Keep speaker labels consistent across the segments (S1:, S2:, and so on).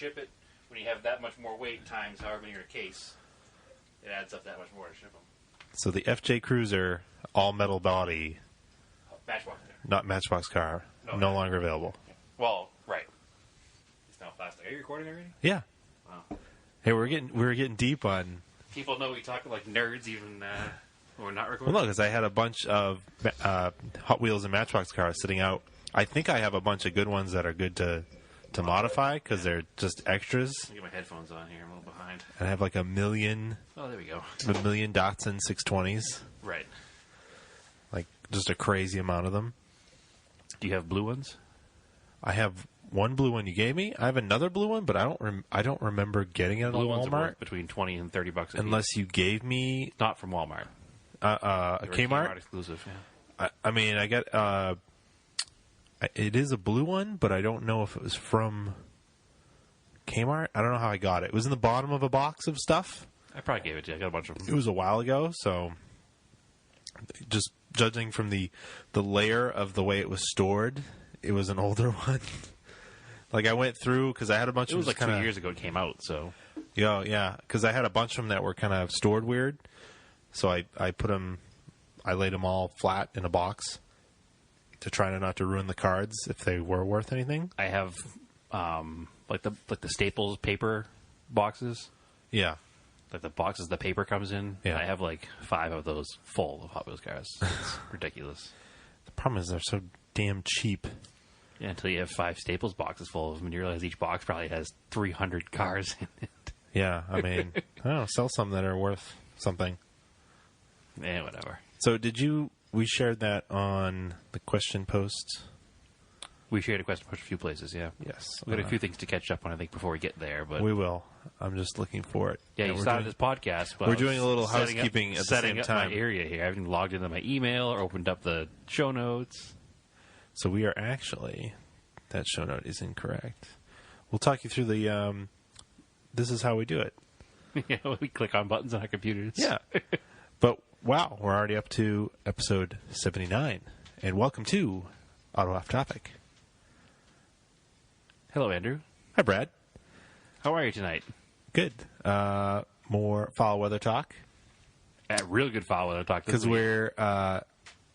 S1: ship it, when you have that much more weight times however many in a case, it adds up that much more to ship them.
S2: So the FJ Cruiser, all metal body,
S1: Matchbox car.
S2: not Matchbox car, no longer available.
S1: Well, right. It's now plastic. Are you recording already?
S2: Yeah.
S1: Wow.
S2: Hey, we're getting deep on.
S1: People know we talk like nerds even when we're not recording.
S2: Well, no, because I had a bunch of Hot Wheels and Matchbox cars sitting out. I think I have a bunch of good ones that are good to modify because they're just extras.
S1: Let me get my headphones on here. I'm a little behind.
S2: And I have like a million.
S1: Oh, there we go.
S2: A million Datsun 620s.
S1: Right.
S2: Like just a crazy amount of them.
S1: Do you have blue ones?
S2: I have one blue one you gave me. I have another blue one, but I don't remember getting it at
S1: Blue ones are
S2: Walmart.
S1: worth between $20 and $30
S2: Unless you gave me
S1: not from Walmart.
S2: A Kmart
S1: exclusive. Yeah.
S2: I mean, I get it is a blue one, but I don't know if it was from Kmart. I don't know how I got it. It was in the bottom of a box of stuff.
S1: I probably gave it to you. I got a bunch of them.
S2: It was a while ago, so just judging from the layer of the way it was stored, it was an older one. Like I went through because I had a bunch of them.
S1: It was like 2 years ago it came out, so.
S2: Yeah, because I had a bunch of them that were kind of stored weird. So I put them, I laid them all flat in a box to try not to ruin the cards if they were worth anything.
S1: I have like the Staples paper boxes.
S2: Yeah.
S1: Like the boxes the paper comes in.
S2: Yeah.
S1: I have like 5 of those full of Hot Wheels cars. It's ridiculous.
S2: The problem is they're so damn cheap.
S1: Yeah, until you have 5 Staples boxes full of them and you realize each box probably has 300 cars in it.
S2: Yeah, I mean, I don't know, sell some that are worth something.
S1: Whatever.
S2: So we shared that on the question post?
S1: We shared a question post a few places, yeah.
S2: Yes.
S1: We've got a few things to catch up on, I think, before we get there. But
S2: we will. I'm just looking for it.
S1: Yeah, you started this podcast. But
S2: we're doing a little housekeeping at the same
S1: setting up
S2: time.
S1: my area here. I haven't logged into my email or opened up the show notes.
S2: So we are actually, that show note is incorrect. We'll talk you through the, this is how we do it.
S1: Yeah, we click on buttons on our computers.
S2: Yeah. But, wow, we're already up to episode 79. And welcome to Auto Off Topic.
S1: Hello, Andrew.
S2: Hi, Brad.
S1: How are you tonight?
S2: Good. More foul weather talk.
S1: Real good foul weather talk.
S2: Because we're,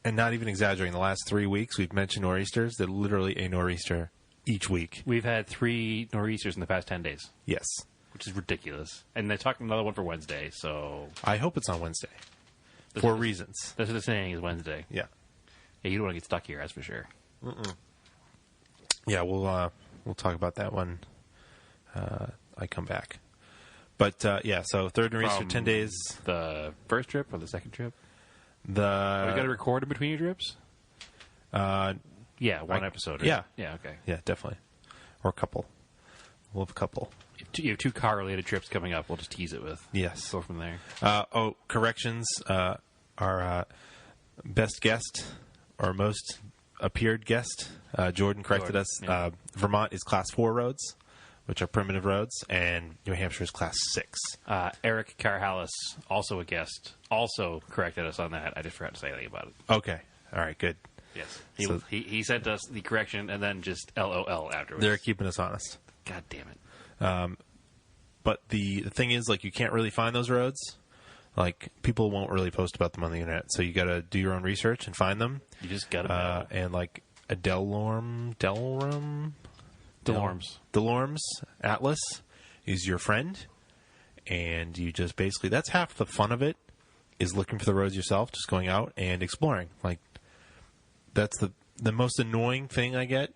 S2: and not even exaggerating, the last 3 weeks we've mentioned nor'easters. They're literally a nor'easter each week.
S1: We've had 3 nor'easters in the past 10 days.
S2: Yes.
S1: Which is ridiculous. And they're talking another one for Wednesday, so...
S2: I hope it's on Wednesday. For reasons.
S1: That's what they're saying is Wednesday.
S2: Yeah.
S1: Yeah, you don't want to get stuck here, that's for sure.
S2: Yeah, we'll talk about that when I come back. But, yeah, so third nor'easter, 10 days.
S1: The first trip or the second trip?
S2: We
S1: got to record in between your trips? Yeah, one episode.
S2: Yeah.
S1: Yeah, okay.
S2: Yeah, definitely. Or a couple. We'll have a couple.
S1: You have 2 car-related trips coming up. We'll just tease it with.
S2: Yes.
S1: Go from there.
S2: Corrections. Our best guest, or most appeared guest, Jordan corrected us.
S1: Yeah.
S2: Vermont is Class 4 roads, which are primitive roads, and New Hampshire is Class 6.
S1: Eric Carhalis, also a guest, also corrected us on that. I just forgot to say anything about it.
S2: Okay. All right, good.
S1: Yes. He sent us the correction and then just LOL afterwards.
S2: They're keeping us honest.
S1: God damn it.
S2: But the thing is, like, you can't really find those roads. Like, people won't really post about them on the internet, so you got to do your own research and find them.
S1: You just got to
S2: and, like, a Delorms Atlas is your friend, and you just basically, that's half the fun of it, is looking for the roads yourself, just going out and exploring. Like, that's the most annoying thing I get,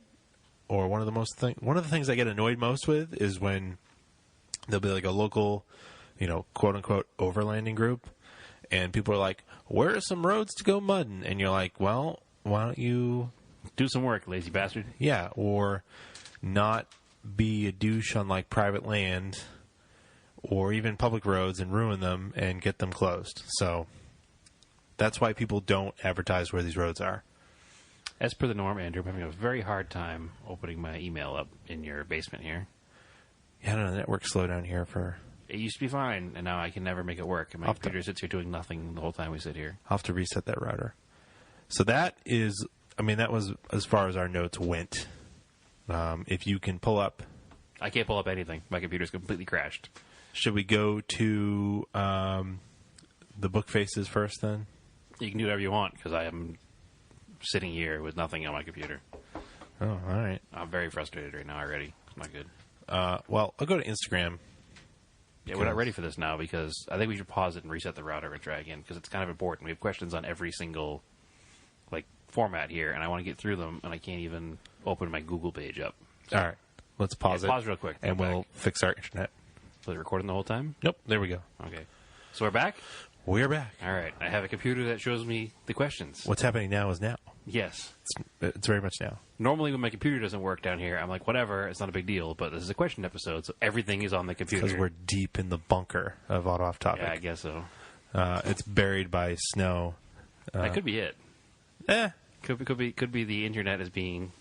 S2: or one of the things I get annoyed most with is when there'll be like a local, quote unquote overlanding group, and people are like, "Where are some roads to go mudding?" And you're like, "Well, why don't you
S1: do some work, lazy bastard?"
S2: Yeah, or not be a douche on like private land or even public roads and ruin them and get them closed. So that's why people don't advertise where these roads are.
S1: As per the norm, Andrew, I'm having a very hard time opening my email up in your basement here.
S2: Yeah, I don't know, the network slowed down here for...
S1: It used to be fine, and now I can never make it work. And my computer sits here doing nothing the whole time we sit here.
S2: I'll have to reset that router. So that is... that was as far as our notes went. If you can pull up
S1: I can't pull up anything. My computer's completely crashed.
S2: Should we go to the book faces first, then?
S1: You can do whatever you want, because I am sitting here with nothing on my computer.
S2: Oh, all right.
S1: I'm very frustrated right now already. It's not good.
S2: Well, I'll go to Instagram.
S1: Yeah, we're not ready for this now, because I think we should pause it and reset the router and try again, because it's kind of important. We have questions on every single format here, and I want to get through them, and I can't even open my Google page up.
S2: So, all right. Let's pause it.
S1: Pause real quick.
S2: And we'll fix our internet.
S1: Was it recording the whole time?
S2: Nope. There we go.
S1: Okay. So we're back?
S2: We're back.
S1: All right. I have a computer that shows me the questions.
S2: What's happening now is now.
S1: Yes.
S2: It's very much now.
S1: Normally when my computer doesn't work down here, I'm like, whatever, it's not a big deal. But this is a question episode, so everything is on the computer.
S2: Because we're deep in the bunker of Auto Off Topic.
S1: Yeah, I guess so.
S2: It's buried by snow.
S1: That could be it.
S2: Eh.
S1: Could be the internet is being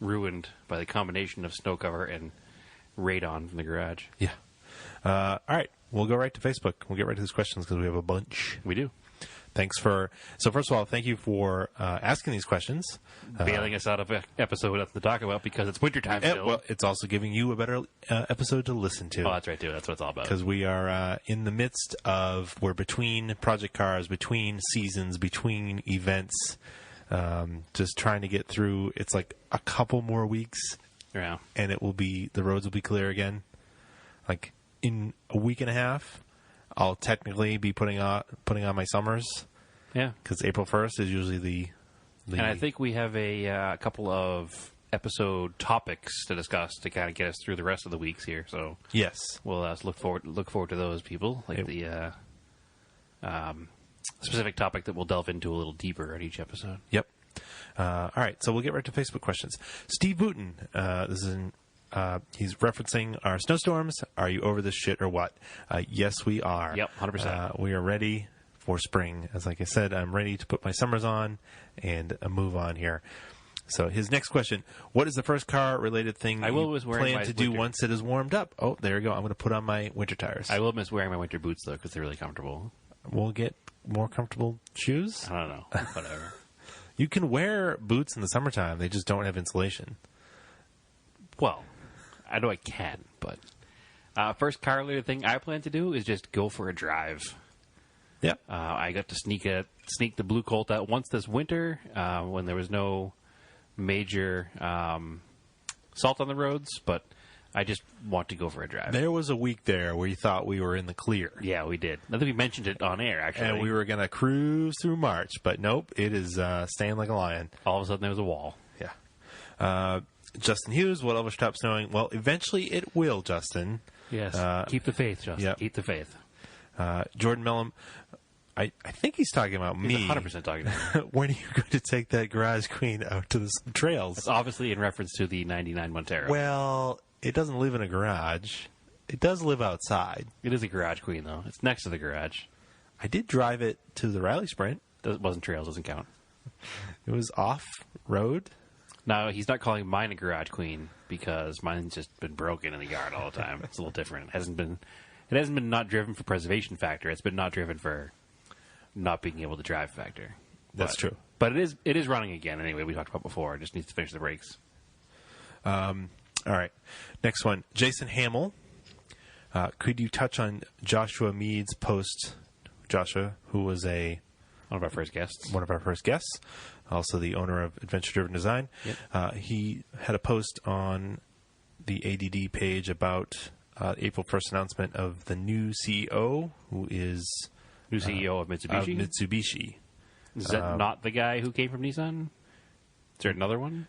S1: ruined by the combination of snow cover and radon from the garage.
S2: Yeah. All right. We'll go right to Facebook. We'll get right to these questions because we have a bunch.
S1: We do.
S2: Thanks for... So first of all, thank you for asking these questions.
S1: Bailing us out of an episode to talk about because it's wintertime still.
S2: Well, it's also giving you a better episode to listen to.
S1: Oh, that's right, too. That's what it's all about.
S2: Because we are in the midst of... We're between Project Cars, between seasons, between events, just trying to get through. It's like a couple more weeks.
S1: Yeah.
S2: And it will be... The roads will be clear again. Like, in a week and a half... I'll technically be putting on my summers.
S1: Yeah.
S2: Because April 1st is usually the...
S1: And I think we have a couple of episode topics to discuss to kind of get us through the rest of the weeks here. So
S2: yes,
S1: we'll look forward to those, people. Like the specific topic that we'll delve into a little deeper in each episode.
S2: Yep. All right, so we'll get right to Facebook questions. Steve Booten, he's referencing our snowstorms. Are you over this shit or what? Yes, we are.
S1: Yep, 100%.
S2: We are ready for spring. As like I said, I'm ready to put my summers on and move on here. So his next question, what is the first car-related thing you plan to do once it is warmed up? Oh, there you go. I'm going to put on my winter tires.
S1: I will miss wearing my winter boots, though, because they're really comfortable.
S2: We'll get more comfortable shoes?
S1: I don't know. Whatever.
S2: You can wear boots in the summertime. They just don't have insulation.
S1: Well, I know I can, but first car-related thing I plan to do is just go for a drive.
S2: Yeah.
S1: I got to sneak the Blue Colt out once this winter when there was no major salt on the roads, but I just want to go for a drive.
S2: There was a week there where you thought we were in the clear.
S1: Yeah, we did. I think we mentioned it on air, actually.
S2: And we were going to cruise through March, but nope, it is staying like a lion.
S1: All of a sudden there was a wall.
S2: Yeah. Justin Hughes, will it ever stop snowing? Well, eventually it will, Justin.
S1: Yes. Keep the faith, Justin. Yep. Keep the faith.
S2: Jordan Mellum, I think he's talking about me.
S1: He's 100% talking about me.
S2: When are you going to take that Garage Queen out to the trails?
S1: It's obviously in reference to the 99 Montero.
S2: Well, it doesn't live in a garage. It does live outside.
S1: It is a Garage Queen, though. It's next to the garage.
S2: I did drive it to the Rally Sprint.
S1: It wasn't trails. Doesn't count.
S2: It was off-road.
S1: No, he's not calling mine a Garage Queen because mine's just been broken in the yard all the time. It's a little different. It hasn't been not driven for preservation factor. It's been not driven for not being able to drive factor.
S2: That's true.
S1: But it is running again anyway. We talked about before. It just needs to finish the brakes.
S2: All right. Next one. Jason Hamill. Could you touch on Joshua Mead's post? Joshua, who was one of our first guests. Also the owner of Adventure Driven Design. Yep. He had a post on the ADD page about April 1st announcement of the new CEO, who is...
S1: New CEO of Mitsubishi?
S2: Mitsubishi.
S1: Is that not the guy who came from Nissan? Is there another one?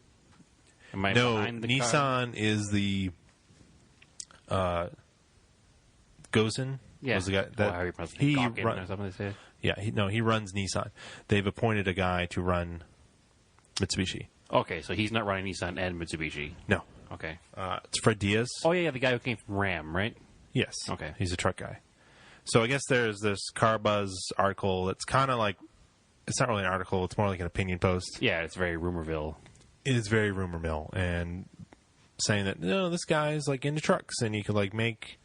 S1: Am I behind the
S2: Nissan
S1: car?
S2: Is the... Gozen?
S1: Yeah.
S2: Was the guy that
S1: he or something they say.
S2: Yeah, he runs Nissan. They've appointed a guy to run Mitsubishi.
S1: Okay, so he's not running Nissan and Mitsubishi.
S2: No.
S1: Okay.
S2: It's Fred Diaz.
S1: Oh, yeah, the guy who came from Ram, right?
S2: Yes.
S1: Okay.
S2: He's a truck guy. So I guess there's this Car Buzz article that's kind of like, it's not really an article, it's more like an opinion post.
S1: Yeah, it's very Rumorville.
S2: It is very rumor mill, and saying that, this guy's like into trucks, and he could like make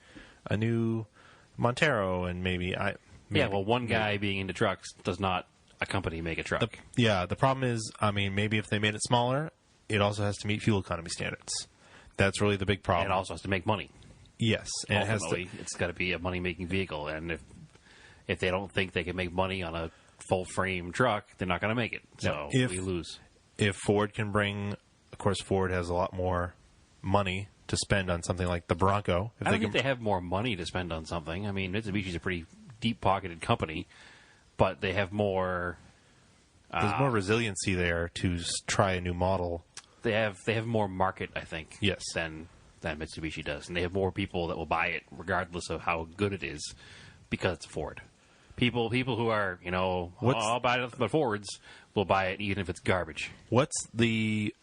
S2: a new Montero, and maybe
S1: one guy being into trucks does not a company make a truck.
S2: The problem is, maybe if they made it smaller, it also has to meet fuel economy standards. That's really the big problem.
S1: And it also has to make money.
S2: Yes, and
S1: Ultimately, it's got to be a money-making vehicle. And if they don't think they can make money on a full-frame truck, they're not going to make it. So we lose.
S2: If Ford can bring, of course, Ford has a lot more money to spend on something like the Bronco.
S1: I don't think they have more money to spend on something. I mean, Mitsubishi's a pretty deep-pocketed company, but they have more.
S2: There's more resiliency there to try a new model.
S1: They have more market, I think.
S2: Yes.
S1: Than Mitsubishi does, and they have more people that will buy it, regardless of how good it is, because it's a Ford. People who are I'll buy nothing but Fords will buy it even if it's garbage.
S2: What's the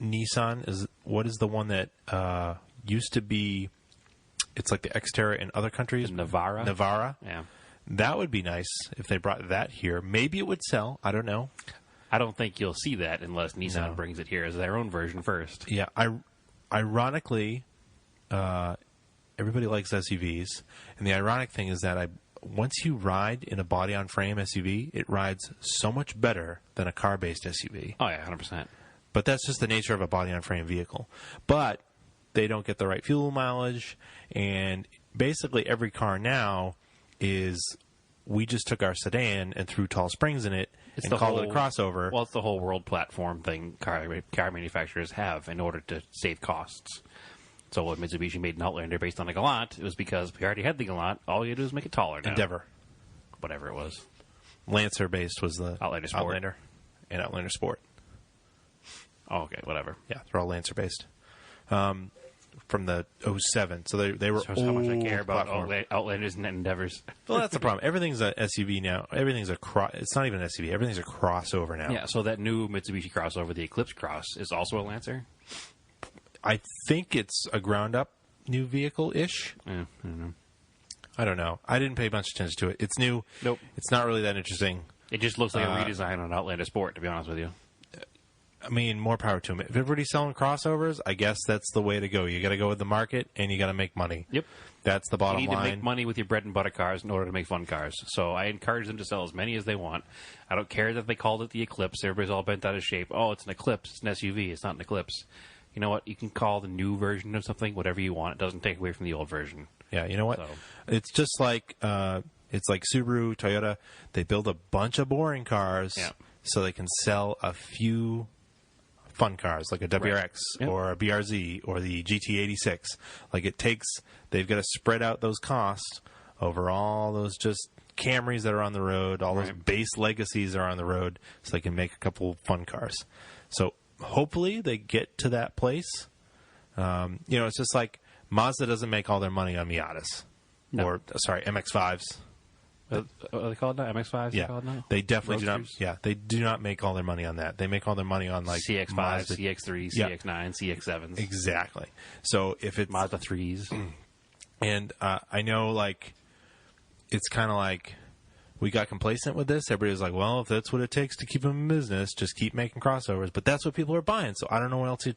S2: Nissan? What is the one that used to be? It's like the Xterra in other countries.
S1: The Navara.
S2: Navara.
S1: Yeah.
S2: That would be nice if they brought that here. Maybe it would sell. I don't know.
S1: I don't think you'll see that unless Nissan brings it here as their own version first.
S2: Yeah. Ironically, everybody likes SUVs, and the ironic thing is that once you ride in a body-on-frame SUV, it rides so much better than a car-based SUV.
S1: Oh yeah, 100%.
S2: But that's just the nature of a body-on-frame vehicle. But they don't get the right fuel mileage, and basically every car now is we just took our sedan and threw tall springs in it and called it a crossover.
S1: Well, it's the whole world platform thing car manufacturers have in order to save costs. So when Mitsubishi made an Outlander based on a Galant, it was because we already had the Galant. All you do is make it taller now.
S2: Endeavor.
S1: Whatever it was.
S2: Lancer-based was the
S1: Outlander Sport.
S2: Outlander and Outlander Sport.
S1: Oh, okay, whatever.
S2: Yeah, they're all Lancer-based. From the 07. So they were
S1: shows how much I care about Outlanders and Endeavors.
S2: Well, that's the problem. Everything's a SUV now. Everything's it's not even an SUV. Everything's a crossover now.
S1: Yeah, so that new Mitsubishi crossover, the Eclipse Cross, is also a Lancer?
S2: I think it's a ground-up new vehicle-ish.
S1: Yeah,
S2: I don't know. I didn't pay much attention to it. It's new.
S1: Nope.
S2: It's not really that interesting.
S1: It just looks like a redesign on Outlander Sport, to be honest with you.
S2: I mean, more power to them. If everybody's selling crossovers, I guess that's the way to go. You got to go with the market, and you got to make money.
S1: Yep.
S2: That's the bottom line.
S1: You need to make money with your bread and butter cars in order to make fun cars. So I encourage them to sell as many as they want. I don't care that they called it the Eclipse. Everybody's all bent out of shape. Oh, it's an Eclipse. It's an SUV. It's not an Eclipse. You know what? You can call the new version of something whatever you want. It doesn't take away from the old version.
S2: Yeah, you know what? It's just like Subaru, Toyota. They build a bunch of boring cars so they can sell a few fun cars like a WRX or a BRZ or the GT86. Like they've got to spread out those costs over all those just Camrys that are on the road, all those base legacies that are on the road, so they can make a couple fun cars. So hopefully they get to that place. It's just like Mazda doesn't make all their money on Miatas MX-5s.
S1: Are they called now? MX-5s?
S2: Yeah,
S1: called now?
S2: They definitely
S1: Roadsters?
S2: do not. Yeah, they do not make all their money on that. They make all their money on like
S1: CX-5,
S2: Mazda.
S1: CX-3, CX-9, CX-7s.
S2: Exactly. So if it's
S1: Mazda 3s.
S2: And I know, like, it's kind of like we got complacent with this. Everybody was like, well, if that's what it takes to keep them in business, just keep making crossovers. But that's what people are buying. So I don't know what else to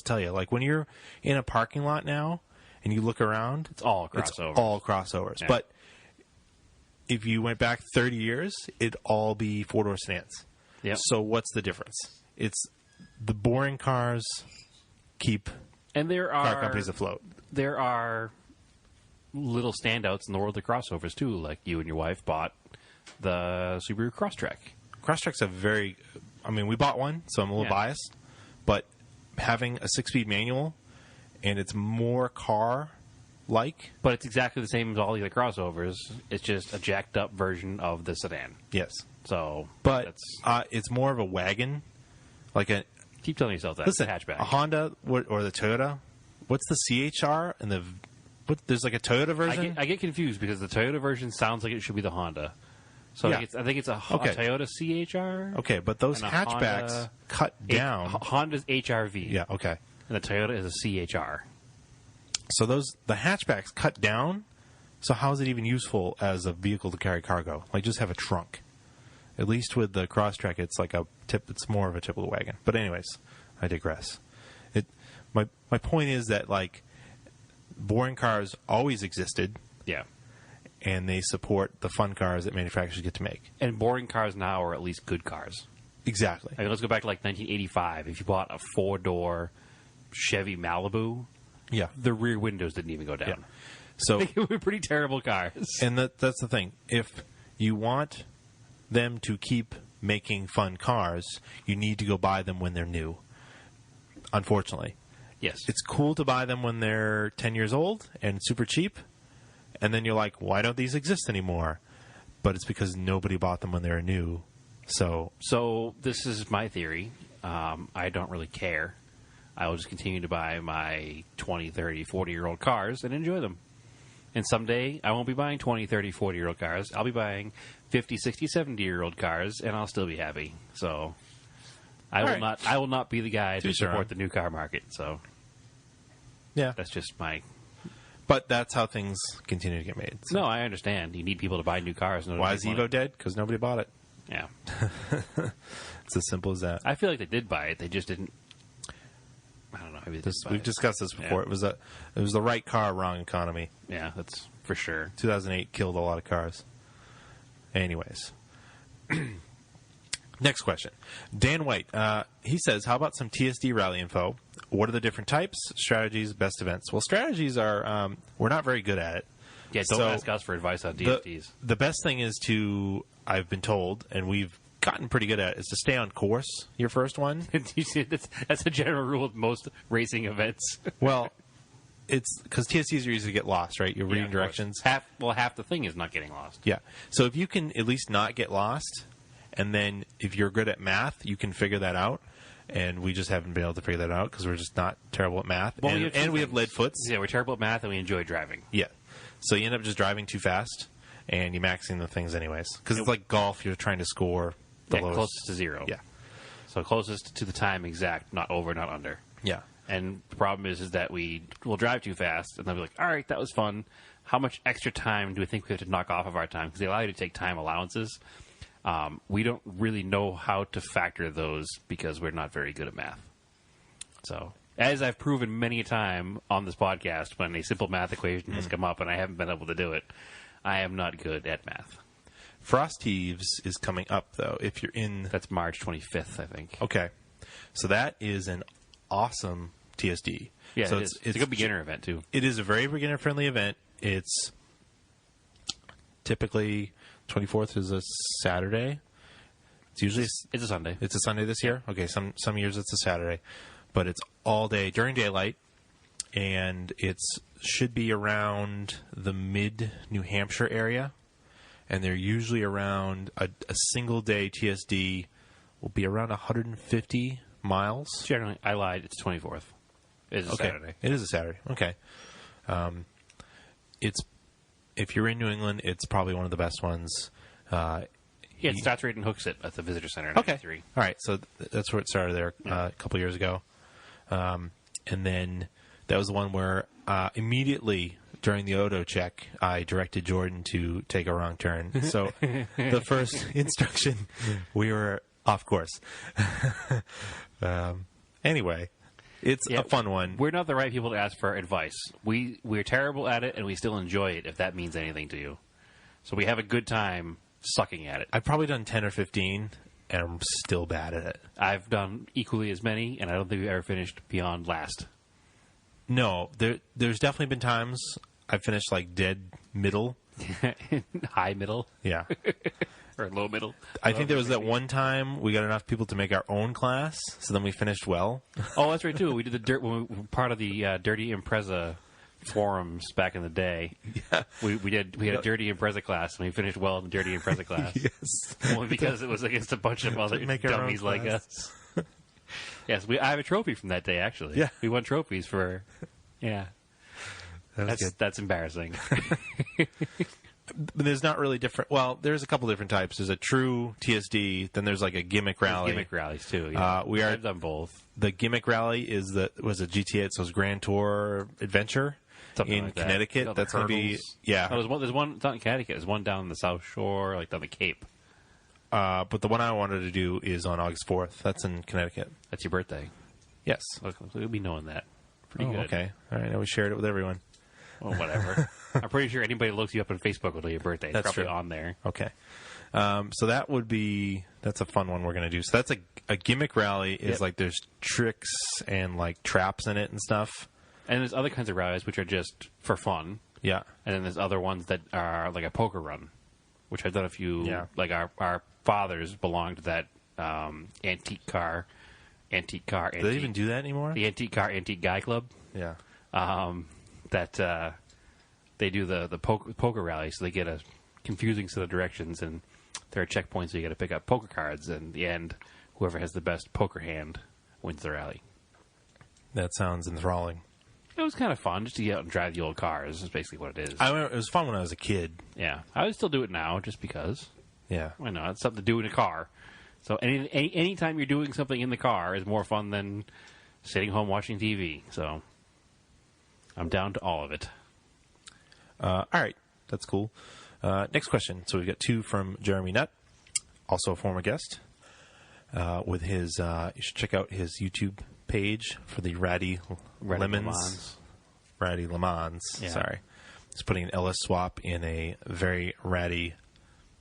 S2: tell you. Like, when you're in a parking lot now and you look around,
S1: it's all crossovers.
S2: Yeah. But if you went back 30 years, it'd all be four-door sedans.
S1: Yep.
S2: So what's the difference? It's the boring cars keep car companies afloat.
S1: There are little standouts in the world of crossovers, too. Like you and your wife bought the Subaru Crosstrek.
S2: Crosstrek's we bought one, so I'm a little biased. But having a 6-speed manual, and it's more car-like.
S1: But it's exactly the same as all the other crossovers. It's just a jacked-up version of the sedan.
S2: Yes.
S1: So,
S2: but it's more of a wagon.
S1: Keep telling yourself that.
S2: Listen,
S1: it's a hatchback.
S2: A Honda or the Toyota. What's the CHR and there's like a Toyota version?
S1: I get confused because the Toyota version sounds like it should be the Honda. So I think it's a Toyota CHR.
S2: Okay, but those hatchbacks cut down.
S1: Honda's HRV.
S2: Yeah, okay.
S1: And the Toyota is a CHR.
S2: So the hatchbacks cut down. So how is it even useful as a vehicle to carry cargo? Like, just have a trunk. At least with the Crosstrek, it's like it's more of a typical wagon. But anyways, I digress. My point is that, like, boring cars always existed.
S1: Yeah.
S2: And they support the fun cars that manufacturers get to make.
S1: And boring cars now are at least good cars.
S2: Exactly.
S1: Let's go back to, 1985. If you bought a 4-door Chevy Malibu,
S2: Yeah.
S1: the rear windows didn't even go down.
S2: Yeah. So,
S1: They were pretty terrible cars.
S2: and that's the thing. If you want them to keep making fun cars, you need to go buy them when they're new. Unfortunately.
S1: Yes.
S2: It's cool to buy them when they're 10 years old and super cheap. And then you're like, why don't these exist anymore? But it's because nobody bought them when they were new. So
S1: this is my theory. I don't really care. I will just continue to buy my 20, 30, 40-year-old cars and enjoy them. And someday, I won't be buying 20, 30, 40-year-old cars. I'll be buying 50, 60, 70-year-old cars, and I'll still be happy. So I will not be the guy to support the new car market. So
S2: yeah,
S1: that's just my...
S2: But that's how things continue to get made. So.
S1: No, I understand. You need people to buy new cars.
S2: Why is Evo dead? Because nobody bought it.
S1: Yeah.
S2: It's as simple as that.
S1: I feel like they did buy it. They just didn't... I don't know. Maybe
S2: We've discussed this before. Yeah. It was the right car, wrong economy.
S1: Yeah, that's for sure.
S2: 2008 killed a lot of cars. Anyways. Next question. Dan White. He says, how about some TSD rally info? What are the different types, strategies, best events? Well, strategies are, we're not very good at it.
S1: Yeah, don't ask us for advice on DSDs.
S2: The best thing is I've been told, and we've gotten pretty good at it, is to stay on course your first one.
S1: You see, that's a general rule of most racing events.
S2: Well, it's because TSDs are easy to get lost, right? You're reading directions.
S1: Half the thing is not getting lost.
S2: Yeah. So if you can at least not get lost, and then if you're good at math, you can figure that out. And we just haven't been able to figure that out because we're just not terrible at math.
S1: Well,
S2: and we have lead foots.
S1: Yeah, we're terrible at math and we enjoy driving.
S2: Yeah. So you end up just driving too fast, and you're maxing the things anyways. Because it's like golf, you're trying to score the lowest.
S1: Closest to zero.
S2: Yeah.
S1: So closest to the time exact, not over, not under.
S2: Yeah.
S1: And the problem is that we will drive too fast, and then we're like, all right, that was fun. How much extra time do we think we have to knock off of our time? Because they allow you to take time allowances. We don't really know how to factor those because we're not very good at math. So, as I've proven many a time on this podcast, when a simple math equation has come up and I haven't been able to do it, I am not good at math.
S2: Frost Heaves is coming up, though, if you're in...
S1: That's March 25th, I think.
S2: Okay. So that is an awesome TSD.
S1: Yeah,
S2: so
S1: it's a good beginner event, too.
S2: It is a very beginner-friendly event. It's typically 24th is a Saturday. It's usually...
S1: It's a Sunday.
S2: It's a Sunday this year? Okay, some years it's a Saturday. But it's all day during daylight, and it should be around the mid-New Hampshire area. And they're usually around a single-day TSD will be around 150 miles.
S1: Generally, I lied. It's 24th. It's a Saturday.
S2: It is a Saturday. Okay. If you're in New England, it's probably one of the best ones.
S1: It starts right in Hooksett at the Visitor Center.
S2: Okay. All right. So that's where it started there a couple years ago. And then that was the one where immediately during the auto check, I directed Jordan to take a wrong turn. So the first instruction, we were off course. Anyway, it's a fun one.
S1: We're not the right people to ask for advice. We're terrible at it, and we still enjoy it, if that means anything to you. So we have a good time sucking at it.
S2: I've probably done 10 or 15, and I'm still bad at it.
S1: I've done equally as many, and I don't think we've ever finished beyond last.
S2: No, there's definitely been times I've finished like dead middle.
S1: High middle?
S2: Yeah.
S1: Or low middle?
S2: I think there was that one time we got enough people to make our own class, so then we finished well.
S1: Oh, that's right, too. We did when we were part of the Dirty Impreza forums back in the day.
S2: Yeah.
S1: We had a Dirty Impreza class, and we finished well in the Dirty Impreza class.
S2: Yes.
S1: Only because it was against a bunch of other dummies like us. Yes, I have a trophy from that day, actually.
S2: Yeah.
S1: We won trophies for... Yeah. That's embarrassing.
S2: But there's not really different... Well, there's a couple different types. There's a true TSD, then there's like a gimmick rally.
S1: There's gimmick rallies, too. Yeah. I've done both.
S2: The gimmick rally was a GTA, so it's Grand Tour Adventure.
S1: Something
S2: in
S1: like
S2: Connecticut.
S1: That.
S2: That's going to be... Yeah.
S1: Oh, there's one not in Connecticut. There's one down the South Shore, like down the Cape.
S2: But the one I wanted to do is on August 4th. That's in Connecticut.
S1: That's your birthday.
S2: Yes.
S1: Look, we'll be knowing that. Pretty good.
S2: Okay. All right. Now we shared it with everyone.
S1: Well, whatever. I'm pretty sure anybody who looks you up on Facebook will know your birthday. It's probably on there.
S2: Okay. So that's a fun one we're going to do. So that's a gimmick rally is
S1: Yep.
S2: like there's tricks and like traps in it and stuff.
S1: And there's other kinds of rallies which are just for fun.
S2: Yeah.
S1: And then there's other ones that are like a poker run, which I've done a few.
S2: Yeah.
S1: Like our fathers belonged to that antique car.
S2: Do they even do that anymore?
S1: The antique car, antique guy club.
S2: Yeah.
S1: That they do the poker rally, so they get a confusing set of directions, and there are checkpoints, so you got to pick up poker cards, and in the end, whoever has the best poker hand wins the rally.
S2: That sounds enthralling.
S1: It was kind of fun just to get out and drive the old cars. Is basically what it is.
S2: I remember it was fun when I was a kid.
S1: Yeah, I would still do it now, just because.
S2: Yeah.
S1: I know it's something to do in a car. So any time you're doing something in the car is more fun than sitting home watching TV. So I'm down to all of it.
S2: All right. That's cool. Next question. So we've got 2 from Jeremy Nutt, also a former guest, with his, you should check out his YouTube page for the Ratty Lemons. Ratty Le Mans.
S1: Yeah.
S2: Sorry. He's putting an LS swap in a very ratty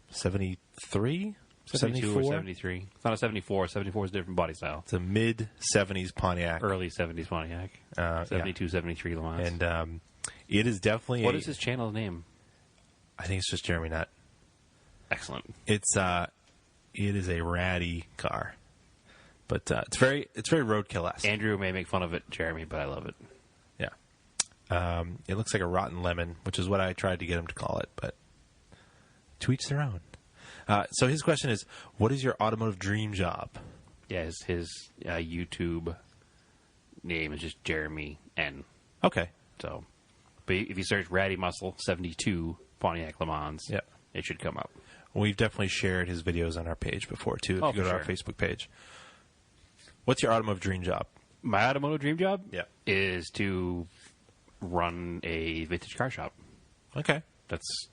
S2: 73?
S1: 72 or 73. It's not a 74. 74 is a different body style.
S2: It's a mid-70s Pontiac.
S1: Early 70s Pontiac. 72, 73 Le Mans.
S2: And it is definitely
S1: What is his channel name?
S2: I think it's just Jeremy Nutt.
S1: Excellent.
S2: It is a ratty car. But it's very roadkill-esque.
S1: Andrew may make fun of it, Jeremy, but I love it.
S2: Yeah. It looks like a rotten lemon, which is what I tried to get him to call it, but to each their own. So his question is, what is your automotive dream job?
S1: Yeah, his YouTube name is just Jeremy N.
S2: Okay.
S1: So, but if you search Ratty Muscle 72 Pontiac Le Mans,
S2: Yeah.
S1: it should come up.
S2: We've definitely shared his videos on our page before, too, if
S1: Oh,
S2: you go
S1: for
S2: to our
S1: sure.
S2: Facebook page. What's your automotive dream job?
S1: My automotive dream job
S2: Yeah.
S1: is to run a vintage car shop.
S2: Okay.
S1: That's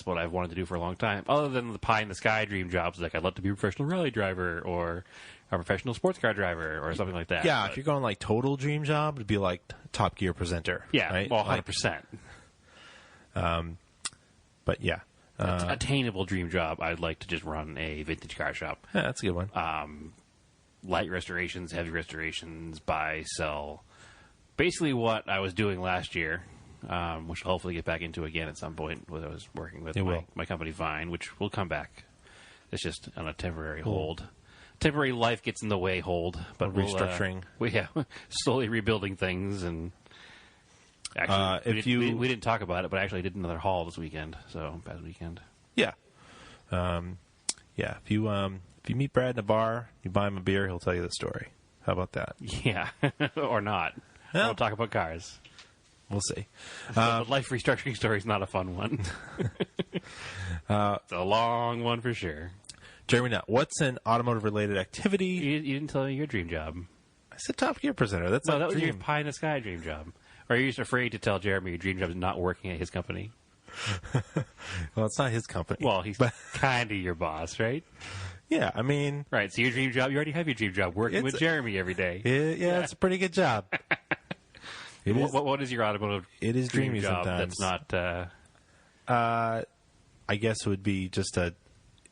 S1: what I've wanted to do for a long time. Other than the pie in the sky dream jobs, like I'd love to be a professional rally driver or a professional sports car driver or something like that.
S2: Yeah,
S1: But,
S2: if you're going like total dream job, it'd be like Top Gear presenter.
S1: yeah,
S2: right?
S1: well,
S2: Like,
S1: 100%.
S2: but yeah.
S1: Attainable dream job. I'd like to just run a vintage car shop.
S2: Yeah, that's a good one.
S1: Light restorations, heavy restorations, buy, sell. Basically what I was doing last year, which I'll hopefully get back into again at some point when I was working with my company Vine, which will come back. It's just on a temporary hold. Temporary life gets in the way hold. But
S2: restructuring.
S1: Slowly rebuilding things. And actually, we didn't talk about it, but I actually did another haul this weekend. So, past weekend.
S2: Yeah. Yeah, if you meet Brad in a bar, you buy him a beer, he'll tell you the story. How about that?
S1: Yeah, or not.
S2: Yeah.
S1: We'll talk about cars.
S2: We'll see.
S1: The life restructuring story is not a fun one. It's a long one for sure.
S2: Jeremy, now, what's an automotive-related activity?
S1: You didn't tell me your dream job.
S2: I said Top Gear presenter. That's
S1: No,
S2: not
S1: that was
S2: dream.
S1: your pie in the sky dream job. Or are you just afraid to tell Jeremy your dream job is not working at his company?
S2: Well, it's not his company.
S1: Well, he's kind of your boss, right?
S2: Yeah, I mean...
S1: Right, so your dream job, you already have your dream job, working with Jeremy every day.
S2: Yeah, it's a pretty good job.
S1: What is your automotive
S2: It is
S1: dream
S2: dreamy
S1: job
S2: sometimes.
S1: that's not...
S2: I guess it would be just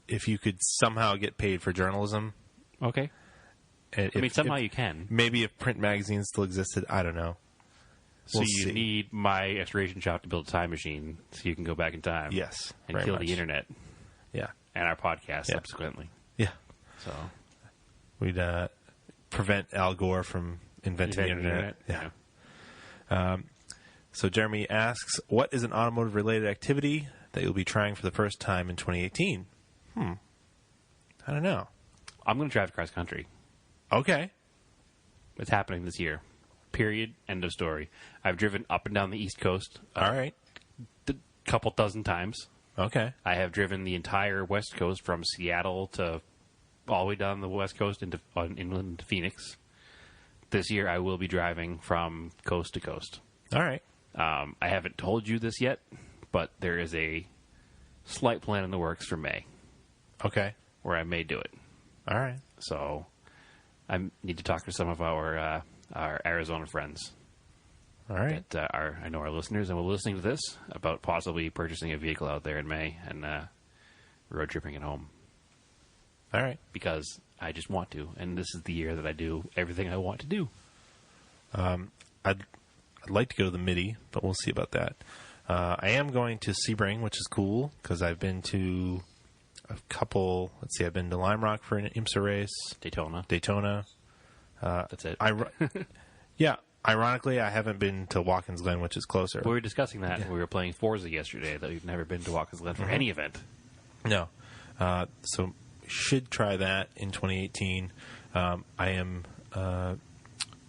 S2: if you could somehow get paid for journalism.
S1: Okay. Somehow you can.
S2: Maybe if print magazines still existed, I don't know.
S1: So
S2: We'll
S1: you
S2: see.
S1: need my restoration shop to build a time machine so you can go back in time.
S2: Yes,
S1: And
S2: very
S1: kill
S2: much.
S1: the internet
S2: Yeah.
S1: and our podcast
S2: Yeah.
S1: subsequently.
S2: Yeah.
S1: So
S2: We'd prevent Al Gore from inventing the internet. Yeah. So Jeremy asks, what is an automotive-related activity that you'll be trying for the first time in 2018? I don't know.
S1: I'm going to drive cross country.
S2: Okay.
S1: It's happening this year. Period. End of story. I've driven up and down the East Coast
S2: All right.
S1: a couple dozen times.
S2: Okay.
S1: I have driven the entire West Coast from Seattle to all the way down the West Coast inland to Phoenix. This year I will be driving from coast to coast.
S2: All right.
S1: I haven't told you this yet, but there is a slight plan in the works for May
S2: Okay.
S1: where I may do it.
S2: All right.
S1: So I need to talk to some of our Arizona friends
S2: All right.
S1: that I know our listeners and will be listening to this about possibly purchasing a vehicle out there in May and road tripping it home.
S2: All right.
S1: Because I just want to, and this is the year that I do everything I want to do.
S2: I'd like to go to the Midi, but we'll see about that. I am going to Sebring, which is cool because I've been to a couple. Let's see, I've been to Lime Rock for an IMSA race, Daytona.
S1: That's it.
S2: Yeah. Ironically, I haven't been to Watkins Glen, which is closer.
S1: We were discussing that when we were playing Forza yesterday, that we've never been to Watkins Glen for any event.
S2: No. So should try that in 2018. I am,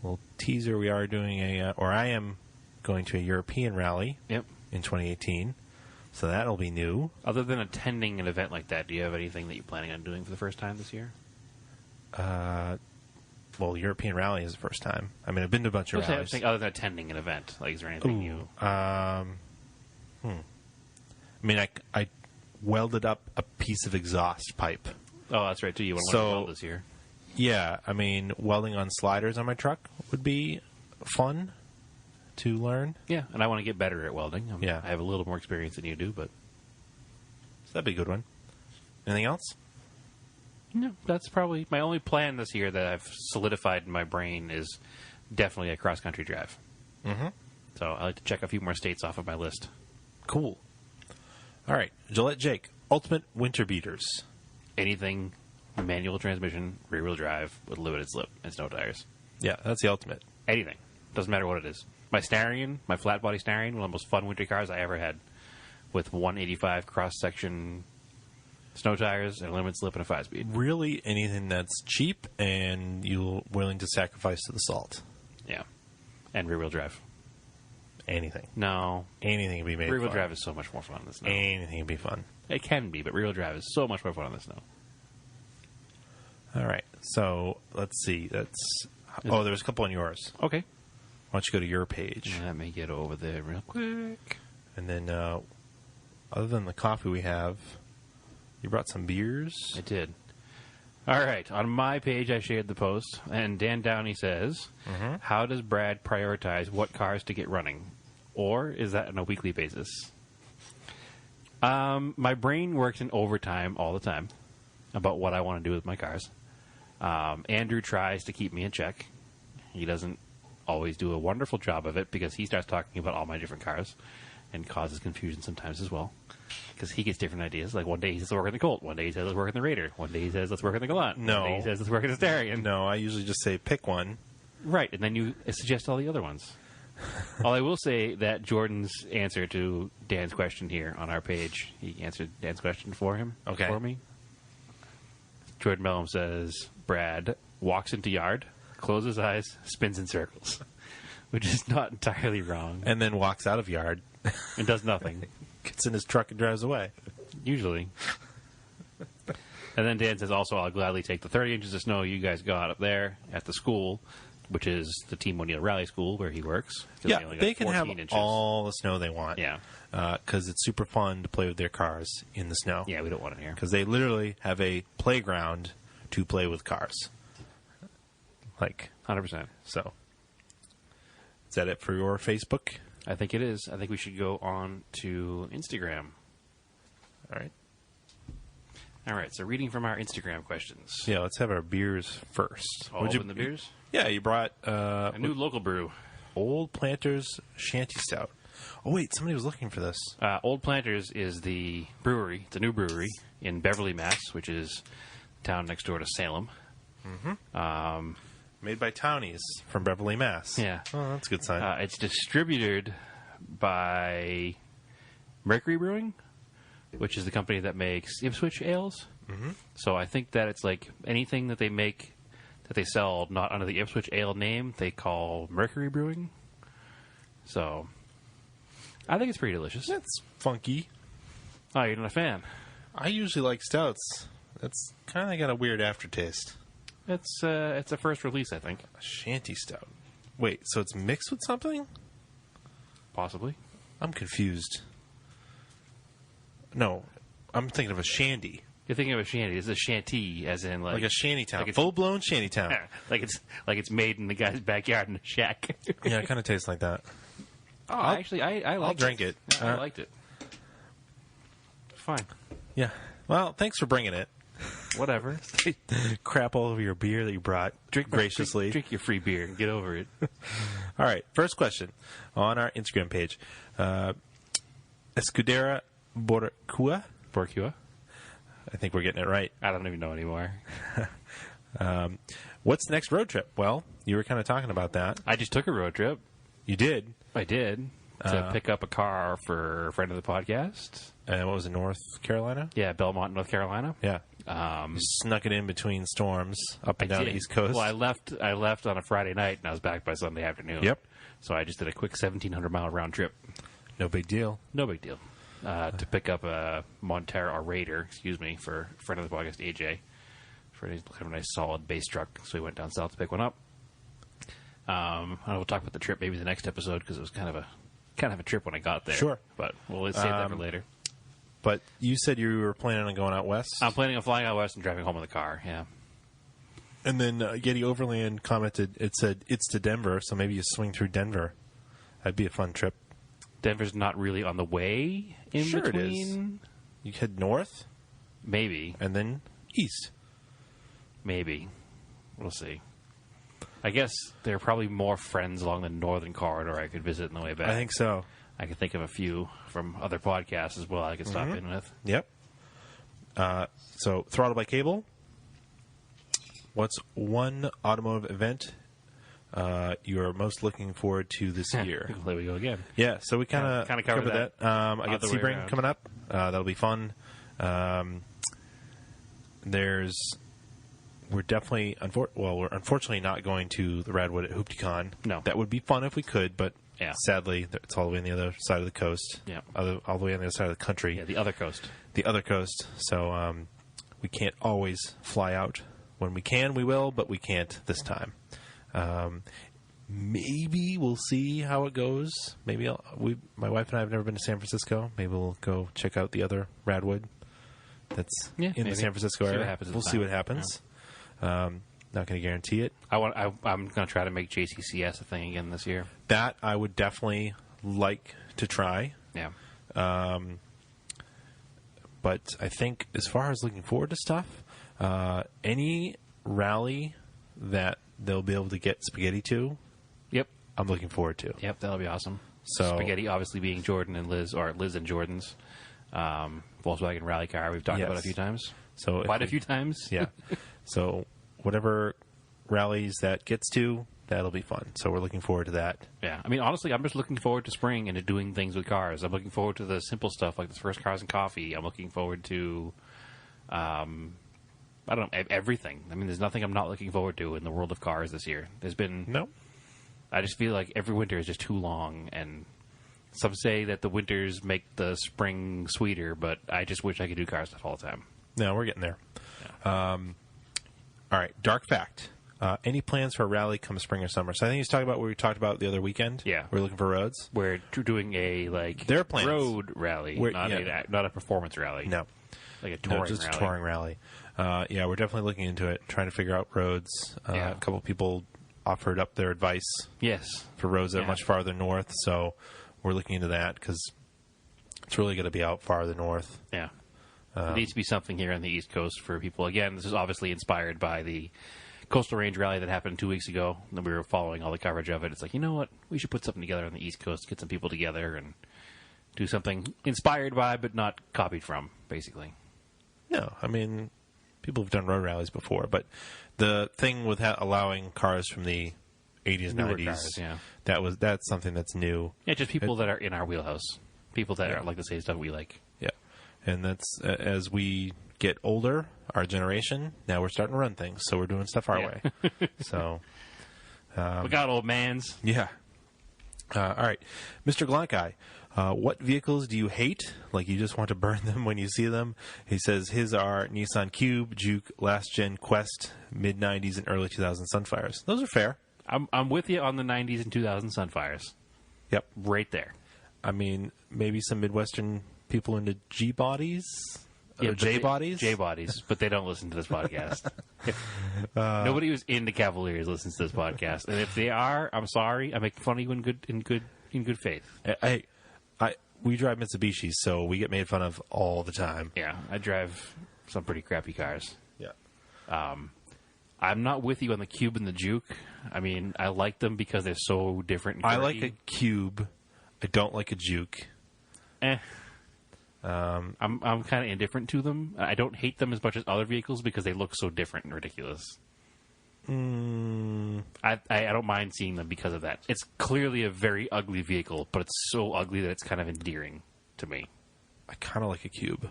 S2: little teaser, we are doing I am going to a European rally
S1: in
S2: 2018. So that'll be new.
S1: Other than attending an event like that, do you have anything that you're planning on doing for the first time this year?
S2: Well, European rally is the first time. I mean, I've been to a bunch of rallies.
S1: Other than attending an event, like, is there anything new?
S2: I mean, I welded up a piece of exhaust pipe.
S1: Oh, that's right, too. You want to weld this year.
S2: Yeah, I mean, welding on sliders on my truck would be fun to learn.
S1: Yeah, and I want to get better at welding.
S2: Yeah.
S1: I have a little more experience than you do, but...
S2: So that'd be a good one. Anything else?
S1: No, that's probably my only plan this year that I've solidified in my brain is definitely a cross-country drive.
S2: Mm-hmm.
S1: So I like to check a few more states off of my list.
S2: Cool. All right, Gillette Jake, Ultimate Winter Beaters.
S1: Anything manual transmission, rear-wheel drive with limited slip and snow tires.
S2: Yeah, that's the ultimate.
S1: Anything. Doesn't matter what it is. My Starion, my flat-body Starion, one of the most fun winter cars I ever had, with 185 cross-section snow tires and a limited slip and a 5-speed.
S2: Really anything that's cheap and you're willing to sacrifice to the salt.
S1: Yeah. And rear-wheel drive.
S2: Anything.
S1: No.
S2: Anything can be made
S1: Rear-wheel
S2: fun.
S1: drive is so much more fun on the snow.
S2: Anything can be fun.
S1: It can be, but rear-wheel drive is so much more fun on the snow.
S2: All right. So, let's see. Oh, there's a couple on yours.
S1: Okay.
S2: Why don't you go to your page?
S1: Let me get over there real quick.
S2: And then, other than the coffee we have, you brought some beers.
S1: I did. All right. On my page, I shared the post, and Dan Downey says, how does Brad prioritize what cars to get running? Or is that on a weekly basis? My brain works in overtime all the time about what I want to do with my cars. Andrew tries to keep me in check. He doesn't always do a wonderful job of it because he starts talking about all my different cars and causes confusion sometimes as well. Because he gets different ideas. Like one day he says, let's work on the Colt. One day he says, let's work on the Raider. One day he says, let's work on the Galant.
S2: No.
S1: One day he says, let's work on the Starion.
S2: No, I usually just say pick one.
S1: Right, and then you suggest all the other ones. All I will say that Jordan's answer to Dan's question here on our page, he answered Dan's question for me. Jordan Mellum says, Brad walks into yard, closes eyes, spins in circles, which is not entirely wrong.
S2: And then walks out of yard.
S1: And does nothing.
S2: Gets in his truck and drives away.
S1: Usually. And then Dan says, also, I'll gladly take the 30 inches of snow you guys got up there at the school, which is the Team O'Neill Rally School where he works.
S2: Yeah, they can
S1: 14
S2: have
S1: inches.
S2: all the snow they want.
S1: Yeah.
S2: Because it's super fun to play with their cars in the snow.
S1: Yeah, we don't want it here.
S2: Because they literally have a playground to play with cars.
S1: 100%.
S2: So, is that it for your Facebook?
S1: I think it is. I think we should go on to Instagram.
S2: All right.
S1: All right, so reading from our Instagram questions.
S2: Yeah, let's have our beers first.
S1: I'll open the beers?
S2: Yeah, you brought...
S1: a new local brew.
S2: Old Planters Shanty Stout. Oh, wait, somebody was looking for this.
S1: Old Planters is the brewery. It's a new brewery in Beverly, Mass., which is town next door to Salem.
S2: Mm-hmm. Made by Townies from Beverly, Mass.
S1: Yeah.
S2: Oh, that's a good sign.
S1: It's distributed by Mercury Brewing, which is the company that makes Ipswich ales.
S2: Mm-hmm.
S1: So I think that it's like anything that they make, that they sell not under the Ipswich ale name, they call Mercury Brewing. So I think it's pretty delicious.
S2: That's funky.
S1: Oh, you're not a fan?
S2: I usually like stouts. That's kind of got a weird aftertaste.
S1: It's a first release, I think.
S2: A shanty stout. Wait, so it's mixed with something?
S1: Possibly.
S2: I'm confused. No, I'm thinking of a shandy.
S1: You're thinking of a shanty. This is a shanty, as in
S2: Like a shanty town.
S1: like
S2: Full-blown shanty town.
S1: like it's made in the guy's backyard in a shack.
S2: Yeah, it kind of tastes like that.
S1: Oh, actually, I like
S2: I'll drink it.
S1: Yeah, I liked it. Fine.
S2: Yeah. Well, thanks for bringing it.
S1: Whatever.
S2: Crap all over your beer that you brought graciously.
S1: Drink your free beer and get over it.
S2: All right. First question on our Instagram page. Escudera Borcua.
S1: Borcua?
S2: I think we're getting it right.
S1: I don't even know anymore.
S2: What's the next road trip? Well, you were kind of talking about that.
S1: I just took a road trip.
S2: You did?
S1: I did. To pick up a car for a friend of the podcast.
S2: And what was it, North Carolina?
S1: Yeah, Belmont, North Carolina.
S2: Yeah. You snuck it in between storms up and down the East Coast.
S1: Well, I left on a Friday night, and I was back by Sunday afternoon.
S2: Yep.
S1: So I just did a quick 1,700-mile round trip.
S2: No big deal.
S1: No big deal. To pick up a Montero, or Raider, for a friend of the podcast, AJ. For a nice solid base truck. So we went down south to pick one up. I will talk about the trip maybe the next episode, because it was kind of a trip when I got there.
S2: Sure.
S1: But we'll save that for later.
S2: But you said you were planning on going out west?
S1: I'm planning on flying out west and driving home in the car, yeah.
S2: And then Yeti Overland commented, it said, it's to Denver, so maybe you swing through Denver. That'd be a fun trip.
S1: Denver's not really on the way in
S2: sure
S1: between.
S2: It is. You head north?
S1: Maybe.
S2: And then east.
S1: Maybe. We'll see. I guess there are probably more friends along the northern corridor I could visit on the way back.
S2: I think so.
S1: I could think of a few from other podcasts as well I could stop in with.
S2: Yep. So, Throttle by Cable. What's one automotive event you are most looking forward to this year?
S1: There we go again.
S2: Yeah, so we kind of
S1: covered
S2: that. I got
S1: Other way
S2: Sebring
S1: around.
S2: coming up. That'll be fun. We're definitely, we're unfortunately not going to the Radwood at HooptyCon.
S1: No.
S2: That would be fun if we could, but
S1: Yeah.
S2: sadly, it's all the way on the other side of the coast.
S1: Yeah.
S2: All the way on the other side of the country.
S1: Yeah, the other coast.
S2: The other coast. So we can't always fly out. When we can, we will, but we can't this time. Maybe we'll see how it goes. Maybe my wife and I have never been to San Francisco. Maybe we'll go check out the other Radwood that's in the
S1: maybe.
S2: San Francisco
S1: See what
S2: area.
S1: happens at
S2: We'll
S1: the
S2: see
S1: time.
S2: what happens. Not going to guarantee it.
S1: I'm going to try to make JCCS a thing again this year.
S2: That I would definitely like to try.
S1: Yeah.
S2: But I think as far as looking forward to stuff, any rally that they'll be able to get spaghetti to,
S1: Yep.
S2: I'm looking forward to.
S1: Yep, that'll be awesome.
S2: So
S1: Spaghetti obviously being Jordan and Liz, or Liz and Jordan's Volkswagen rally car we've talked about a few times.
S2: So
S1: Quite a few times.
S2: Yeah. So whatever rallies that gets to, that'll be fun. So we're looking forward to that.
S1: Yeah. I mean, honestly, I'm just looking forward to spring and to doing things with cars. I'm looking forward to the simple stuff like the first Cars and Coffee. I'm looking forward to, I don't know, everything. I mean, there's nothing I'm not looking forward to in the world of cars this year. There's been...
S2: No.
S1: I just feel like every winter is just too long, and some say that the winters make the spring sweeter, but I just wish I could do car stuff all the time.
S2: No, we're getting there.
S1: Yeah.
S2: All right. Dark fact. Any plans for a rally come spring or summer? So I think he's talking about what we talked about the other weekend.
S1: Yeah.
S2: We're looking for roads.
S1: We're doing a,
S2: There are plans.
S1: road rally, not a performance rally.
S2: No.
S1: Like a touring
S2: just
S1: rally.
S2: a touring rally. Yeah, we're definitely looking into it, trying to figure out roads.
S1: Yeah.
S2: A couple of people offered up their advice
S1: Yes.
S2: for roads that are much farther north, so we're looking into that because it's really going to be out farther north.
S1: Yeah. There needs to be something here on the East Coast for people. Again, this is obviously inspired by the Coastal Range Rally that happened 2 weeks ago. And we were following all the coverage of it. It's like, you know what? We should put something together on the East Coast, get some people together, and do something inspired by but not copied from, basically.
S2: No, I mean, people have done road rallies before, but the thing with allowing cars from the 80s,
S1: Newer
S2: 90s,
S1: cars, yeah.
S2: that's something that's new.
S1: Yeah, just people that are in our wheelhouse. People that are like the same stuff we like.
S2: Yeah. And that's, as we get older, our generation, now we're starting to run things, so we're doing stuff our way. So,
S1: Look out, old mans.
S2: yeah. All right. Mr. Glonkai, what vehicles do you hate? Like you just want to burn them when you see them? He says his are Nissan Cube, Juke, Last Gen Quest, mid-90s and early 2000s Sunfires. Those are fair.
S1: I'm with you on the 90s and 2000s Sunfires.
S2: Yep.
S1: Right there.
S2: I mean, maybe some Midwestern people into G-bodies? Or J-bodies?
S1: J-bodies, but they don't listen to this podcast. Nobody who's into Cavaliers listens to this podcast, and if they are, I'm sorry. I make fun of you in good faith.
S2: We drive Mitsubishis, so we get made fun of all the time.
S1: Yeah, I drive some pretty crappy cars.
S2: Yeah.
S1: I'm not with you on the Cube and the Juke. I mean, I like them because they're so different. And
S2: I like a Cube. I don't like a Juke.
S1: I'm kind of indifferent to them. I don't hate them as much as other vehicles because they look so different and ridiculous. I don't mind seeing them because of that. It's clearly a very ugly vehicle, but it's so ugly that it's kind of endearing to me.
S2: I kind of like a Cube.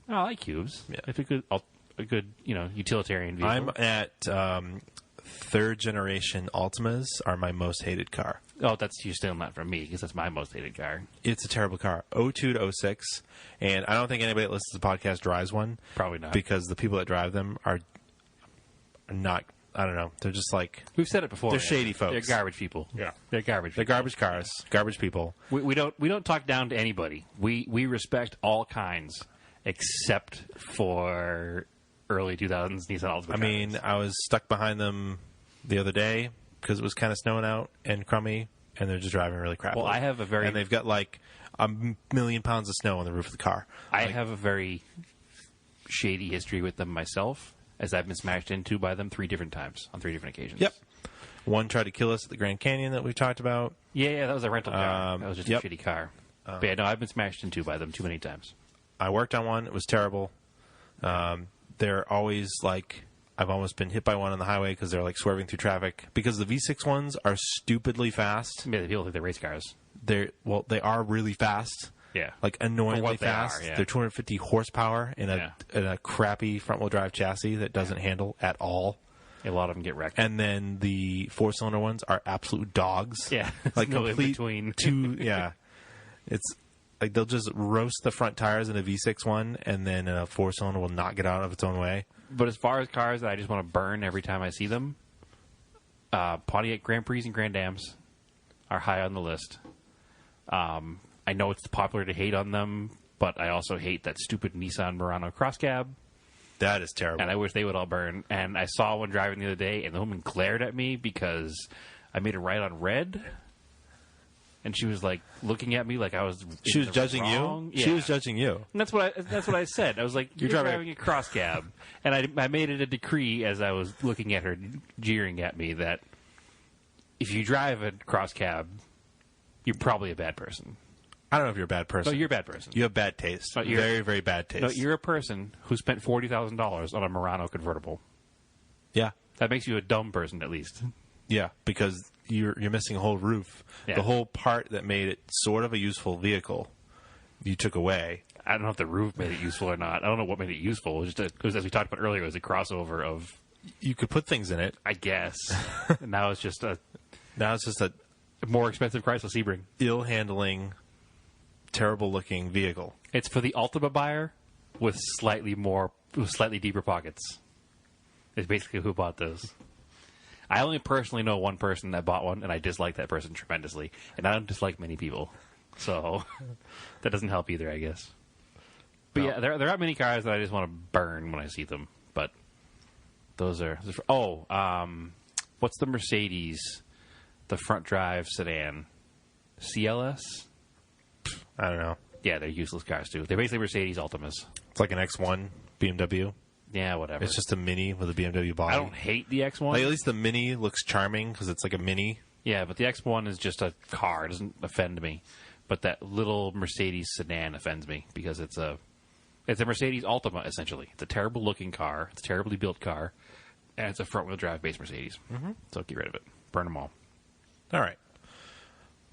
S1: Oh, I like cubes.
S2: Yeah.
S1: If a good utilitarian vehicle.
S2: I'm at third generation Altimas are my most hated car.
S1: Oh, you're stealing that from me because that's my most hated car.
S2: It's a terrible car. 02 to 06, and I don't think anybody that listens to the podcast drives one.
S1: Probably not.
S2: Because the people that drive them are not, I don't know, they're just like...
S1: We've said it before.
S2: They're shady folks.
S1: They're garbage people.
S2: Yeah.
S1: They're garbage
S2: They're
S1: people.
S2: garbage cars, garbage people.
S1: We don't talk down to anybody. We respect all kinds except for early 2000s Nissan Altima.
S2: I mean, I was stuck behind them the other day because it was kind of snowing out and crummy, and they're just driving really crappily.
S1: Well, I have a very...
S2: And they've got like a million pounds of snow on the roof of the car.
S1: I have a very shady history with them myself, as I've been smashed into by them 3 different times on 3 different occasions.
S2: Yep. One tried to kill us at the Grand Canyon that we talked about.
S1: Yeah, that was a rental car. That was just
S2: yep.
S1: a shitty car. But yeah, no, I've been smashed into by them too many times.
S2: I worked on one. It was terrible. They're always like... I've almost been hit by one on the highway because they're like swerving through traffic. Because the V6 ones are stupidly fast.
S1: Yeah, the people think they're race cars.
S2: They are really fast.
S1: Yeah.
S2: Like annoyingly
S1: They
S2: fast.
S1: are, yeah.
S2: They're 250 horsepower in a crappy front-wheel drive chassis that doesn't handle at all.
S1: A lot of them get wrecked.
S2: And then the 4-cylinder ones are absolute dogs.
S1: Yeah.
S2: Like
S1: no
S2: complete
S1: in between.
S2: Yeah. It's like they'll just roast the front tires in a V6 one, and then a 4-cylinder will not get out of its own way.
S1: But as far as cars that I just want to burn every time I see them, Pontiac Grand Prix and Grand Dams are high on the list. I know it's popular to hate on them, but I also hate that stupid Nissan Murano Cross Cab.
S2: That is terrible.
S1: And I wish they would all burn. And I saw one driving the other day, and the woman glared at me because I made a right on red. And she was like looking at me like I was.
S2: She was judging
S1: wrong.
S2: you.
S1: Yeah.
S2: She was judging you.
S1: And that's what I said. I was like, "You're driving a cross cab," and I made it a decree as I was looking at her, jeering at me, that if you drive a cross cab, you're probably a bad person.
S2: I don't know if you're a bad person.
S1: No, you're a bad person.
S2: You have bad taste.
S1: No,
S2: very, very bad taste.
S1: No, you're a person who spent $40,000 on a Murano convertible.
S2: Yeah.
S1: That makes you a dumb person, at least.
S2: Yeah, because you're missing a whole roof.
S1: Yeah.
S2: The whole part that made it sort of a useful vehicle, you took away.
S1: I don't know if the roof made it useful or not. I don't know what made it useful. It was as we talked about earlier, it was a crossover of...
S2: You could put things in it.
S1: I guess. And now it's just a more expensive Chrysler Sebring.
S2: Ill-handling, terrible-looking vehicle.
S1: It's for the Altima buyer with slightly deeper pockets. It's basically who bought those. I only personally know one person that bought one, and I dislike that person tremendously. And I don't dislike many people. So that doesn't help either, I guess. But yeah, there are many cars that I just want to burn when I see them. But those are... what's the Mercedes, the front drive sedan? CLS?
S2: I don't know.
S1: Yeah, they're useless cars, too. They're basically Mercedes Altimas.
S2: It's like an X1 BMW.
S1: Yeah, whatever.
S2: It's just a Mini with a BMW body.
S1: I don't hate the X1.
S2: Like, at least the Mini looks charming because it's like a Mini.
S1: Yeah, but the X1 is just a car. It doesn't offend me. But that little Mercedes sedan offends me because it's a Mercedes Altima, essentially. It's a terrible-looking car. It's a terribly built car. And it's a front-wheel drive-based Mercedes. Mm-hmm. So get rid of it. Burn them all.
S2: All right.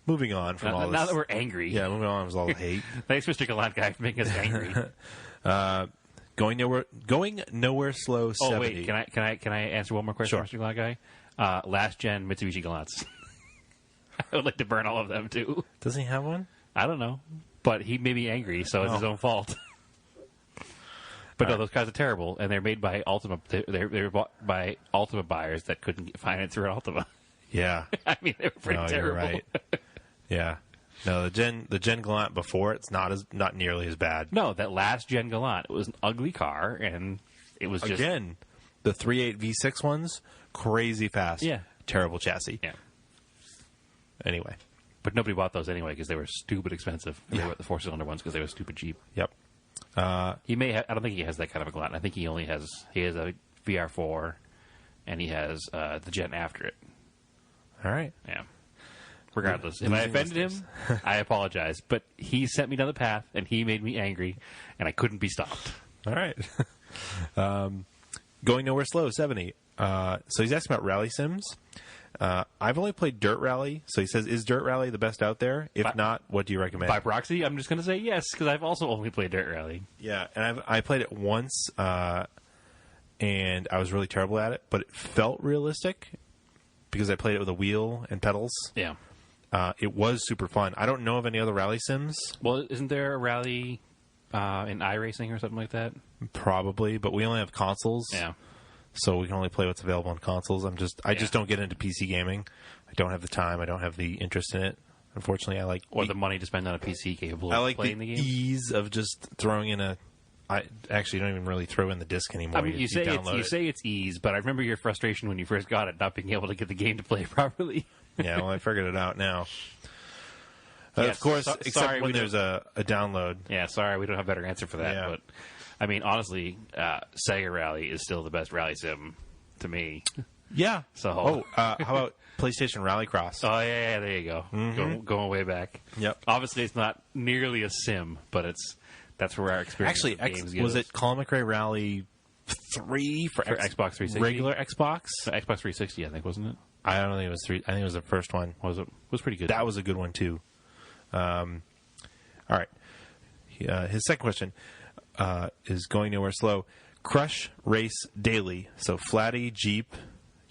S2: Moving on from all this.
S1: Now that we're angry.
S2: Yeah, moving on was all the hate.
S1: Thanks, Mr. Gallant Guy, for making us angry.
S2: Going nowhere slow. 70.
S1: Oh wait, can I answer one more question,
S2: Sure.
S1: Mr. Gallant Guy? Last gen Mitsubishi Gallants. I would like to burn all of them too.
S2: Doesn't he have one?
S1: I don't know, but he made me angry, so it's his own fault. But no, those cars are terrible, and they're made by Altima. They're bought by Altima buyers that couldn't get financed through Altima.
S2: Yeah.
S1: I mean, they were pretty terrible.
S2: You're right. Yeah. No, the Gen Gallant before it's not nearly as bad.
S1: No, that last Gen Gallant, it was an ugly car, and it was just...
S2: Again, the 3.8 V6 ones, crazy fast.
S1: Yeah.
S2: Terrible chassis.
S1: Yeah.
S2: Anyway.
S1: But nobody bought those anyway because they were stupid expensive. And they bought the 4-cylinder ones because they were stupid cheap.
S2: Yep.
S1: He may. I don't think he has that kind of a glut. I think he only has. He has a VR4, and he has the gen after it.
S2: All right.
S1: Yeah. Regardless, if I offended him, I apologize. But he sent me down the path, and he made me angry, and I couldn't be stopped.
S2: All right. Going Nowhere Slow, 70. So he's asking about rally sims. I've only played Dirt Rally, so he says, is Dirt Rally the best out there? If not, what do you recommend?
S1: By proxy, I'm just going to say yes, because I've also only played Dirt Rally.
S2: Yeah, and I played it once, and I was really terrible at it, but it felt realistic because I played it with a wheel and pedals.
S1: Yeah.
S2: It was super fun. I don't know of any other rally sims.
S1: Well, isn't there a rally in iRacing or something like that?
S2: Probably, but we only have consoles.
S1: Yeah.
S2: So we can only play what's available on consoles. I just don't get into PC gaming. I don't have the time. I don't have the interest in it. Unfortunately, I like
S1: the money to spend on a PC capable
S2: I
S1: of
S2: like
S1: playing the game.
S2: Ease of just throwing in a. I actually don't even really throw in the disc anymore.
S1: I mean, you say it's ease, but I remember your frustration when you first got it, not being able to get the game to play properly.
S2: Yeah, well, I figured it out now.
S1: Yes,
S2: of course, except when there's a download.
S1: Yeah, sorry, we don't have a better answer for that.
S2: Yeah.
S1: But I mean, honestly, Sega Rally is still the best rally sim to me.
S2: Yeah.
S1: So,
S2: how about PlayStation Rallycross?
S1: Oh yeah, there you go.
S2: Mm-hmm.
S1: Going way back.
S2: Yep.
S1: Obviously, it's not nearly a sim, but that's where our experience.
S2: Actually,
S1: games
S2: was it Colin McRae Rally 3 for
S1: Xbox 360?
S2: Regular Xbox?
S1: Xbox 360, I think, wasn't it?
S2: I don't think it was 3. I think it was the first one.
S1: Was it? Was pretty good.
S2: That was a good one too. All right. His second question is Going Nowhere Slow. Crush Race Daily. So Flatty, Jeep,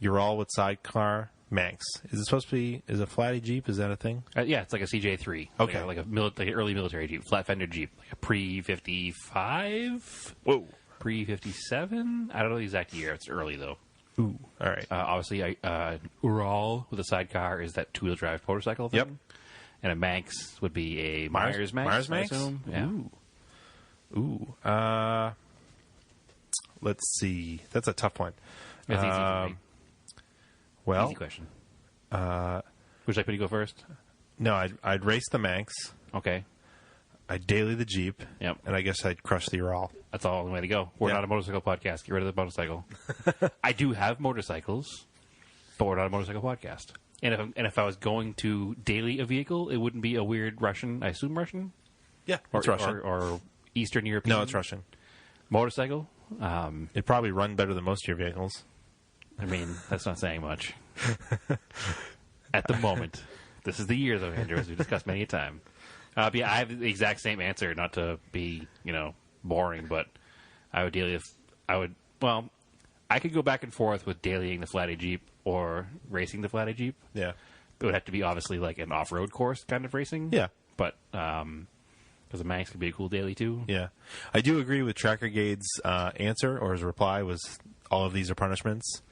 S2: Ural with sidecar, Manx. Is it supposed to be? Is a Flatty Jeep? Is that a thing?
S1: Yeah, it's like a CJ3.
S2: Okay.
S1: Like an early military Jeep, flat fender Jeep, like a pre-55.
S2: Whoa.
S1: Pre-57. I don't know the exact year. It's early though.
S2: Ooh. All right.
S1: Obviously, Ural with a sidecar is that two-wheel drive motorcycle thing.
S2: Yep.
S1: And a Manx would be a Myers Manx.
S2: Myers Manx?
S1: I assume. Yeah.
S2: Ooh. Let's see. That's a tough one.
S1: That's easy for me.
S2: Well,
S1: Easy question. Would you like me to go first?
S2: No, I'd race the Manx.
S1: Okay.
S2: I'd daily the Jeep.
S1: Yep.
S2: And I guess I'd crush the Ural.
S1: That's all the way to go. We're
S2: Yeah.
S1: not a motorcycle podcast. Get rid of the motorcycle. I do have motorcycles, but we're not a motorcycle podcast. And if I was going to daily a vehicle, it wouldn't be a weird Russian. I assume Russian.
S2: Yeah,
S1: Or,
S2: it's Russian.
S1: or Eastern European.
S2: No, it's Russian.
S1: Motorcycle.
S2: It'd probably run better than most of your vehicles.
S1: I mean, that's not saying much. At the moment. This is the year, though, Andrew, as we discussed many a time. But yeah, I have the exact same answer, not to be, boring, but I would daily I could go back and forth with dailying the Flatty Jeep or racing the Flatty Jeep.
S2: Yeah.
S1: It would have to be obviously like an off-road course kind of racing.
S2: Yeah.
S1: But, because the Manx could be a cool daily, too.
S2: Yeah. I do agree with Tracker Gade's answer, or his reply was, all of these are punishments.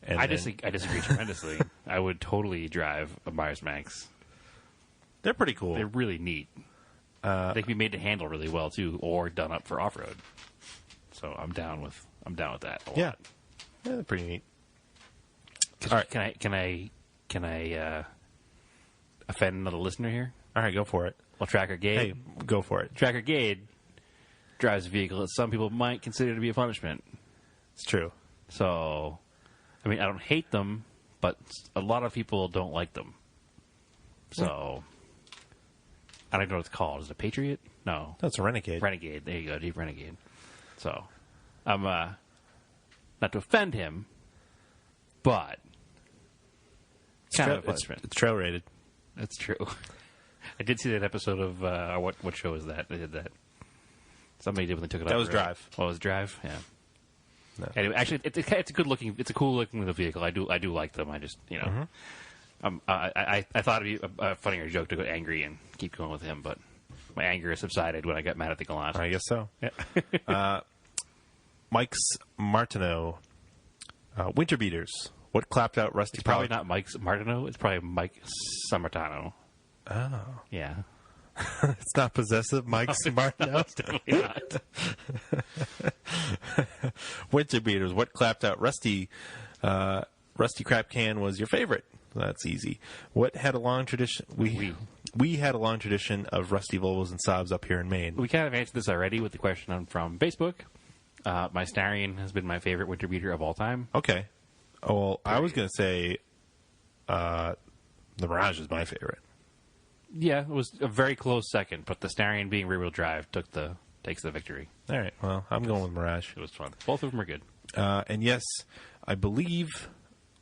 S2: And
S1: I disagree tremendously. I would totally drive a Myers Manx.
S2: They're pretty cool.
S1: They're really neat. They can be made to handle really well too, or done up for off road. So I'm down with that. A lot.
S2: Yeah, they're pretty neat.
S1: All right, can I offend another listener here?
S2: All right, go for it.
S1: Well, Tracker Gade.
S2: Hey, go for it.
S1: Tracker Gade drives a vehicle that some people might consider to be a punishment.
S2: It's true.
S1: So, I mean, I don't hate them, but a lot of people don't like them. So. I don't know what it's called. Is it a Patriot? No.
S2: That's a Renegade.
S1: Renegade. There you go. Jeep Renegade. So, I'm not to offend him, but it's kind of a punishment.
S2: It's trail rated.
S1: That's true. I did see that episode of what show is that? They did that. Somebody did when they took it off.
S2: That was
S1: the road.
S2: Drive.
S1: Oh, it was Drive. Yeah.
S2: No.
S1: Anyway, actually, it's a good looking. It's a cool looking little vehicle. I do like them. I just I thought it'd be a funnier joke to go angry and keep going with him, but my anger subsided when I got mad at the Galant.
S2: I guess so.
S1: Yeah.
S2: Mike's Martineau. Winter Beaters. What clapped out rusty?
S1: It's probably not Mike's Martineau. It's probably Mike Samartano.
S2: Oh.
S1: Yeah.
S2: It's not possessive. Mike's Martineau.
S1: No, it's definitely not.
S2: Winter Beaters. What clapped out rusty crap can was your favorite? That's easy. What had a long tradition? we had a long tradition of rusty Volvos and Saabs up here in Maine.
S1: We kind of answered this already with the question from Facebook. My Starion has been my favorite winter beater of all time.
S2: Okay. Oh, well, I was going to say the Mirage is my favorite.
S1: Yeah, it was a very close second, but the Starion being rear-wheel drive takes the victory.
S2: All right. Well, I'm going with Mirage.
S1: It was fun. Both of them are good.
S2: And yes, I believe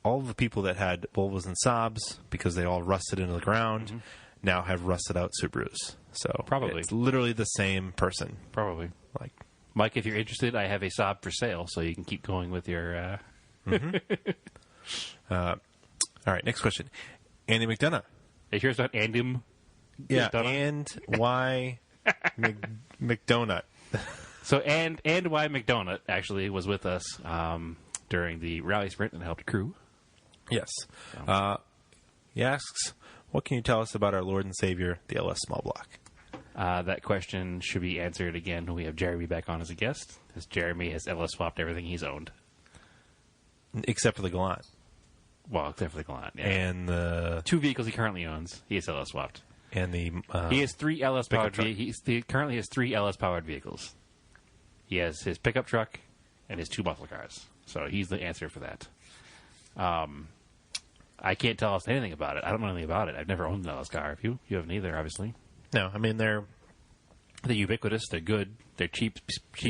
S2: all of the people that had Volvos and Saabs, because they all rusted into the ground, now have rusted out Subarus. So
S1: Probably.
S2: it's literally the same person.
S1: Probably.
S2: Like,
S1: Mike, if you're interested, I have a Saab for sale, so you can keep going with your...
S2: all right, next question. Andy McDonough.
S1: Are you sure it's not Andym?
S2: Yeah,
S1: McDonough?
S2: and why McDonut?
S1: So, and why McDonut actually was with us during the rally sprint and helped crew.
S2: Yes. He asks, what can you tell us about our Lord and Savior, the LS Small Block?
S1: That question should be answered again when we have Jeremy back on as a guest, as Jeremy has LS swapped everything he's owned.
S2: Except for the Gallant.
S1: Well, except for the Gallant, yeah.
S2: And the...
S1: 2 vehicles he currently owns, he has LS swapped.
S2: And the...
S1: he has 3 LS powered
S2: truck.
S1: he currently has 3 LS powered vehicles. He has his pickup truck and his 2 muscle cars. So he's the answer for that. I can't tell us anything about it. I don't know anything about it. I've never owned an LS car. You haven't either, obviously.
S2: No, I mean,
S1: They're ubiquitous. They're good. They're cheap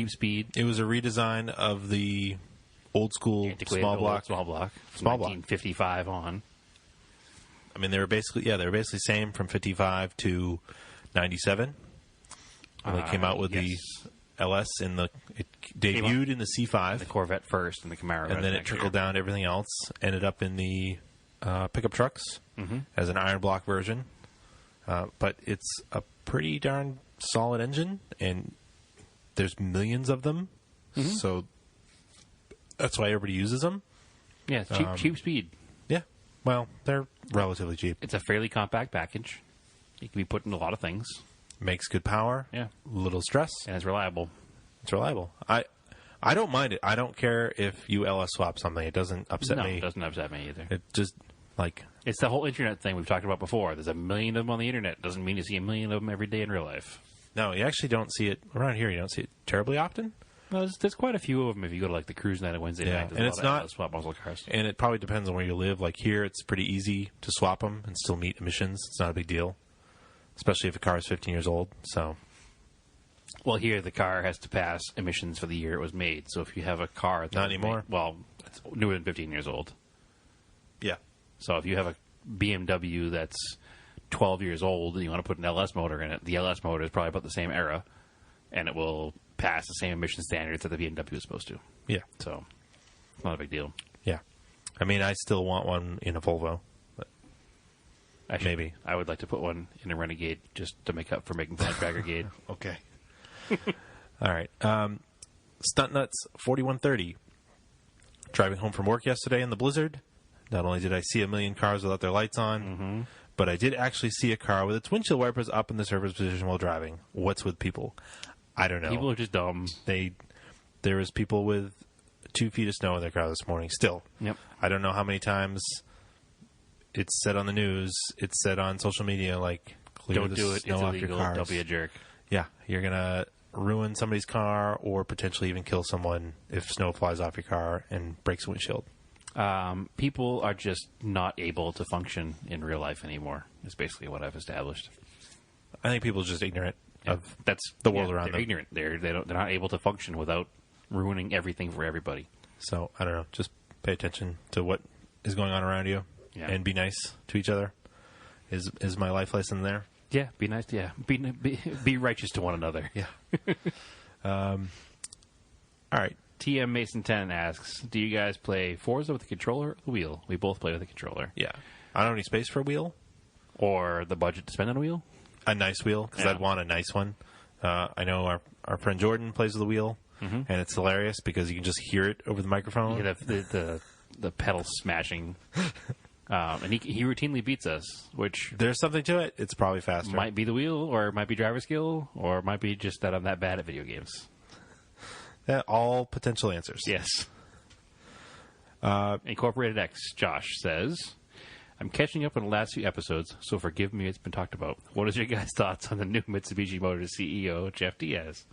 S1: speed.
S2: it was a redesign of the old school
S1: Antiquated
S2: small
S1: old
S2: block.
S1: Small block.
S2: Small block.
S1: 1955 on.
S2: I mean, they were basically same from 55 to 97. When they came out with
S1: yes.
S2: the LS it debuted in the C5.
S1: The Corvette first and the Camaro.
S2: And then it trickled down to everything else. Ended up in the pickup trucks as an iron block version. But it's a pretty darn solid engine, and there's millions of them. So that's why everybody uses them.
S1: Yeah, it's cheap speed.
S2: Yeah. Well, they're relatively cheap.
S1: It's a fairly compact package. It can be put in a lot of things.
S2: Makes good power.
S1: Yeah.
S2: Little stress.
S1: And it's reliable.
S2: It's reliable. I don't mind it. I don't care if you LS swap something. It doesn't upset me.
S1: No, it doesn't upset me either.
S2: It just, like...
S1: It's the whole internet thing we've talked about before. There's a million of them on the internet. Doesn't mean you see a million of them every day in real life.
S2: No, you actually don't see it... Around here, you don't see it terribly often.
S1: No, there's quite a few of them if you go to, like, the cruise night on Wednesday
S2: Yeah,
S1: night. There's
S2: and
S1: a
S2: it's
S1: lot
S2: not-
S1: of swap muscle cars.
S2: And it probably depends on where you live. Like here, it's pretty easy to swap them and still meet emissions. It's not a big deal. Especially if a car is 15 years old. So...
S1: Well, here the car has to pass emissions for the year it was made. So if you have a car... that
S2: Not
S1: was
S2: anymore.
S1: well, it's newer than 15 years old.
S2: Yeah.
S1: So if you have a BMW that's 12 years old and you want to put an LS motor in it, the LS motor is probably about the same era, and it will pass the same emission standards that the BMW is supposed to.
S2: Yeah.
S1: So, not a big deal.
S2: Yeah. I mean, I still want one in a Volvo. But
S1: Actually,
S2: Maybe.
S1: I would like to put one in a Renegade just to make up for making fun of Draggergade.
S2: Okay. All right. Stunt Nuts 4130. Driving home from work yesterday in the blizzard. Not only did I see a million cars without their lights on, but I did actually see a car with its windshield wipers up in the surface position while driving. What's with people? I don't know.
S1: People are just dumb.
S2: There was people with 2 feet of snow in their car this morning. Still,
S1: Yep.
S2: I don't know how many times it's said on the news. It's said on social media, like clear
S1: Don't
S2: the
S1: do it.
S2: snow
S1: It's
S2: off your
S1: illegal.
S2: cars.
S1: Don't be a jerk.
S2: Yeah, you're gonna ruin somebody's car or potentially even kill someone if snow flies off your car and breaks a windshield.
S1: People are just not able to function in real life anymore. Is basically what I've established.
S2: I think people are just ignorant of
S1: That's
S2: the world around
S1: they're
S2: them.
S1: ignorant. They're not able to function without ruining everything for everybody.
S2: So I don't know. Just pay attention to what is going on around you and be nice to each other. Is my life lesson there?
S1: Yeah, be nice. Yeah, be righteous to one another.
S2: Yeah. All right.
S1: TM Mason 10 asks, do you guys play Forza with the controller or the wheel? We both play with the controller.
S2: Yeah. I don't have any space for a wheel.
S1: Or the budget to spend on a wheel?
S2: A nice wheel, because
S1: Yeah.
S2: I'd want a nice one. I know our friend Jordan plays with the wheel, and it's hilarious because you can just hear it over the microphone.
S1: You get the pedal smashing. And he routinely beats us, which
S2: There's something to it. It's probably faster.
S1: might be the wheel, or it might be driver skill, or it might be just that I'm that bad at video games.
S2: All potential answers.
S1: Yes. Incorporated X, Josh says, I'm catching up on the last few episodes, so forgive me, it's been talked about. What is your guys' thoughts on the new Mitsubishi Motors CEO, Jeff Diaz?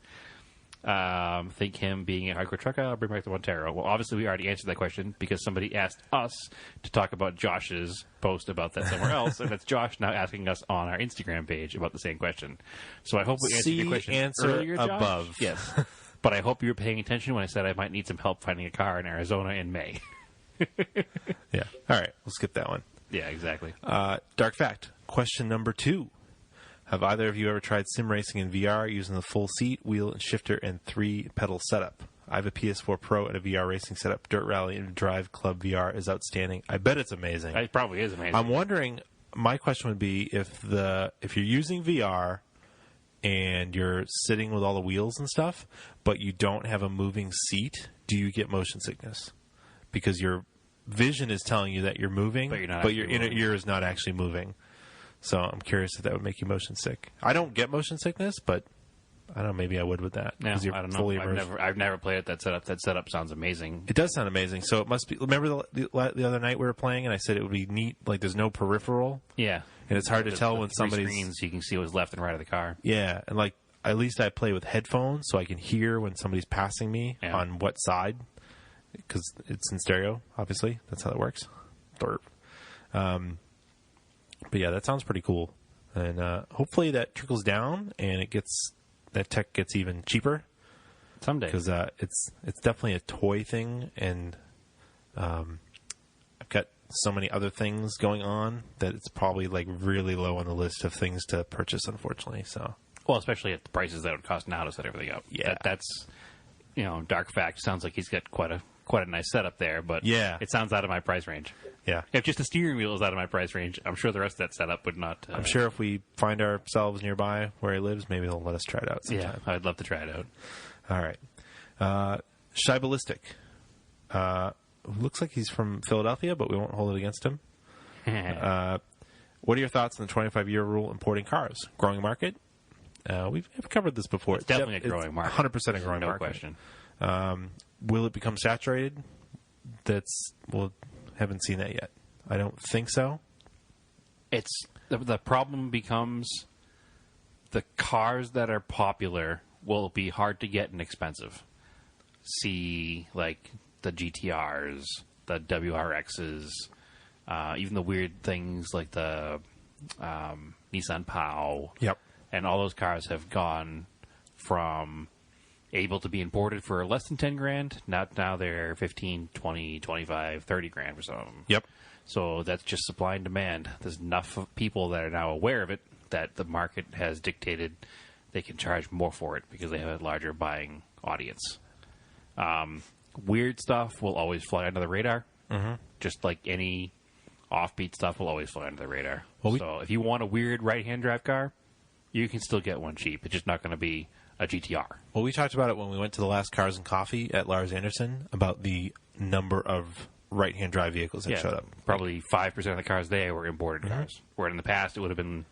S1: Think him being a hardcore trucker, I'll bring back the Montero. Well, obviously, we already answered that question because somebody asked us to talk about Josh's post about that somewhere else, and that's Josh now asking us on our Instagram page about the same question. So I hope we answered your question earlier, Josh.
S2: Above.
S1: Yes. But I hope you were paying attention when I said I might need some help finding a car in Arizona in May.
S2: Yeah. All right. We'll skip that one.
S1: Yeah, exactly.
S2: Dark fact. Question number 2. Have either of you ever tried sim racing in VR using the full seat, wheel, and shifter and 3-pedal setup? I have a PS4 Pro and a VR racing setup. Dirt Rally and Drive Club VR is outstanding. I bet it's amazing.
S1: It probably is amazing.
S2: I'm wondering, my question would be, if you're using VR and you're sitting with all the wheels and stuff, but you don't have a moving seat, do you get motion sickness? Because your vision is telling you that you're moving, but your inner ear is not actually moving. So I'm curious if that would make you motion sick. I don't get motion sickness, but I don't know, maybe I would with that.
S1: Yeah, I don't know. I've never played that setup. That setup sounds amazing.
S2: It does sound amazing. So it must be. Remember the other night we were playing, and I said it would be neat. Like there's no peripheral.
S1: Yeah,
S2: and it's hard to tell when somebody's
S1: screens. You can see what's left and right of the car.
S2: Yeah, and like at least I play with headphones, so I can hear when somebody's passing me on what side, because it's in stereo. Obviously, that's how it works. But yeah, that sounds pretty cool, and hopefully that trickles down and that tech gets even cheaper
S1: someday.
S2: Because it's definitely a toy thing, and I've got so many other things going on that it's probably like really low on the list of things to purchase, unfortunately. So,
S1: well, especially at the prices that it would cost now to set everything up.
S2: Yeah,
S1: that's dark fact. Sounds like he's got quite a nice setup there, but
S2: yeah,
S1: it sounds out of my price range.
S2: Yeah,
S1: if just the steering wheel is out of my price range, I'm sure the rest of that setup would not.
S2: I'm sure if we find ourselves nearby where he lives, maybe they'll let us try it out sometime.
S1: Yeah, I'd love to try it out.
S2: All right. Shy Ballistic. Looks like he's from Philadelphia, but we won't hold it against him. What are your thoughts on the 25-year rule importing cars? Growing market? We've covered this before.
S1: It's definitely a growing market.
S2: 100% a growing market.
S1: No question.
S2: Will it become saturated? Haven't seen that yet. I don't think so.
S1: It's the problem becomes the cars that are popular will be hard to get and expensive. See, like the GTRs, the WRXs, even the weird things like the Nissan POW.
S2: Yep.
S1: And all those cars have gone from able to be imported for less than 10 grand. Now they're 15, 20, 25, 30 grand for some of them.
S2: Yep.
S1: So that's just supply and demand. There's enough of people that are now aware of it that the market has dictated they can charge more for it because they have a larger buying audience. Weird stuff will always fly under the radar. Mm-hmm. Just like any offbeat stuff will always fly under the radar. So if you want a weird right-hand drive car, you can still get one cheap. It's just not going to be a GTR.
S2: Well, we talked about it when we went to the last Cars and Coffee at Lars Anderson about the number of right-hand drive vehicles that showed up.
S1: Probably 5% of the cars there were imported cars. Where in the past it would have been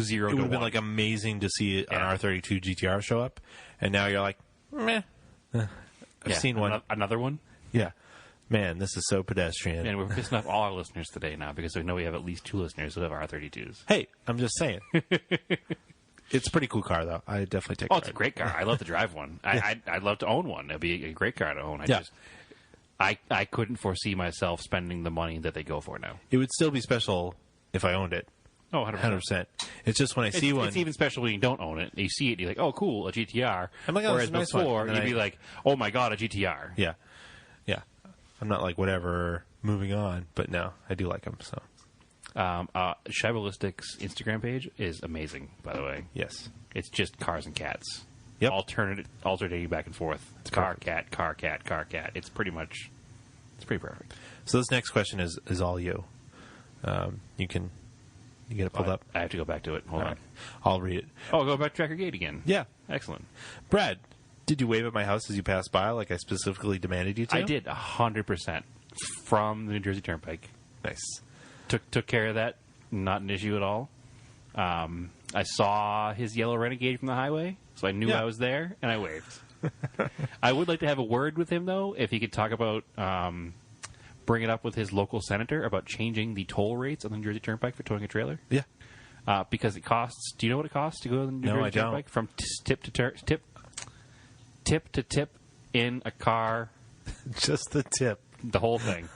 S1: 0 to 1.
S2: It would have been like amazing to see an R32 GTR show up, and now you're like, meh. I've seen one.
S1: Another one?
S2: Yeah. Man, this is so pedestrian.
S1: And we're pissing off all our listeners today now because we know we have at least 2 listeners who have R32s.
S2: Hey, I'm just saying. It's a pretty cool car, though. I definitely take it.
S1: Oh, it's a great car. I love to drive one. I'd love to own one. It'd be a great car to own. I couldn't foresee myself spending the money that they go for now.
S2: It would still be special if I owned it.
S1: Oh, 100%.
S2: It's just when I see one.
S1: It's even special when you don't own it. You see it, and you're like, oh, cool, a GTR.
S2: I'm like, oh,
S1: whereas
S2: nice
S1: before,
S2: one.
S1: you'd be like, oh, my God, a GTR.
S2: Yeah. Yeah. I'm not like, whatever, moving on. But no, I do like them, so.
S1: Shy Ballistic's Instagram page is amazing, by the way.
S2: Yes.
S1: It's just cars and cats.
S2: Yep.
S1: Alternating back and forth. It's car, cat, car, cat, car, cat. It's pretty perfect.
S2: So this next question is all you. You get it pulled up?
S1: I have to go back to it. Hold on.
S2: I'll read it.
S1: Oh, go back to Tracker Gate again.
S2: Yeah.
S1: Excellent.
S2: Brad, did you wave at my house as you passed by like I specifically demanded you to?
S1: I did, 100%. From the New Jersey Turnpike.
S2: Nice.
S1: Took care of that. Not an issue at all. I saw his yellow Renegade from the highway, so I knew I was there, and I waved. I would like to have a word with him, though, if he could talk about bring it up with his local senator about changing the toll rates on the New Jersey Turnpike for towing a trailer.
S2: Yeah.
S1: Because it costs. Do you know what it costs to go to the New Jersey Turnpike? From tip to tip in a car.
S2: Just the tip.
S1: The whole thing.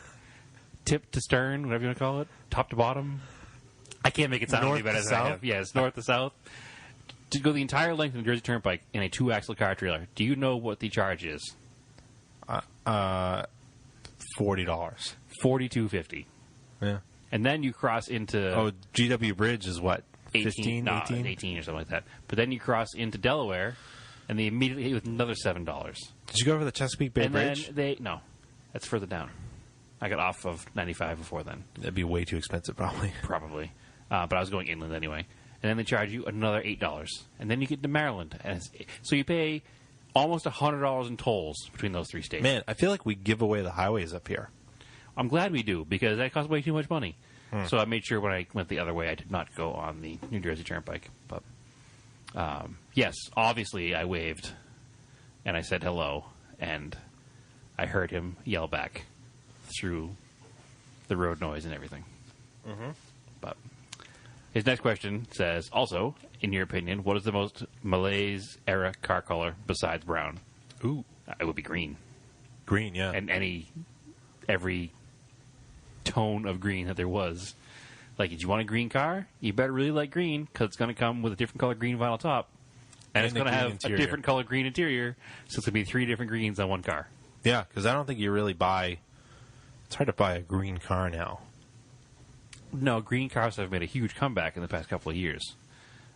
S1: Tip to stern, whatever you want to call it. Top to bottom. I can't make it sound any better than I have. Yes, north to south. To go the entire length of the New Jersey Turnpike in a 2-axle car trailer. Do you know what the charge is?
S2: $40.
S1: $42.50.
S2: Yeah.
S1: And then you cross into...
S2: GW Bridge is what?
S1: 18 or something like that. But then you cross into Delaware, and they immediately hit you with another $7.
S2: Did you go over the Chesapeake Bay Bridge?
S1: No. That's further down. I got off of 95 before then.
S2: That'd be way too expensive, probably.
S1: Probably. But I was going inland anyway. And then they charge you another $8. And then you get to Maryland. So you pay almost $100 in tolls between those 3 states.
S2: Man, I feel like we give away the highways up here.
S1: I'm glad we do, because that costs way too much money. So I made sure when I went the other way, I did not go on the New Jersey Turnpike. But yes, obviously I waved, and I said hello, and I heard him yell back through the road noise and everything. Mm-hmm. But his next question says, also, in your opinion, what is the most Malaise-era car color besides brown?
S2: Ooh.
S1: It would be green.
S2: Green, yeah.
S1: And every tone of green that there was. Like, if you want a green car, you better really like green, because it's going to come with a different color green vinyl top. And it's going to have a different color green interior, so it's going to be 3 different greens on one car.
S2: Yeah, because I don't think you really buy... It's hard to buy a green car now.
S1: No, green cars have made a huge comeback in the past couple of years.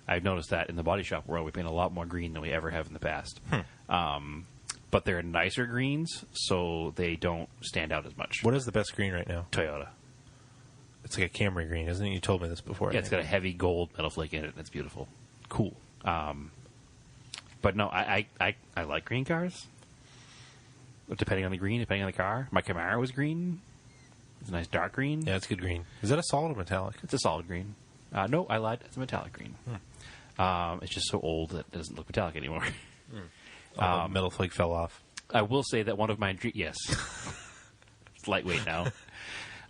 S1: I've noticed that in the body shop world, we paint a lot more green than we ever have in the past. But they're nicer greens, so they don't stand out as much.
S2: What is the best green right now?
S1: Toyota.
S2: It's like a Camry green, isn't it? You told me this before.
S1: Yeah, it's got a heavy gold metal flake in it, and it's beautiful.
S2: Cool.
S1: But no, I like green cars. Depending on the green, depending on the car. My Camaro was green. It's a nice dark green.
S2: Yeah, it's good green. Is that a solid or metallic?
S1: It's a solid green. No, I lied. It's a metallic green. It's just so old that it doesn't look metallic anymore.
S2: The metal flake fell off.
S1: I will say that one of my yes, it's lightweight now.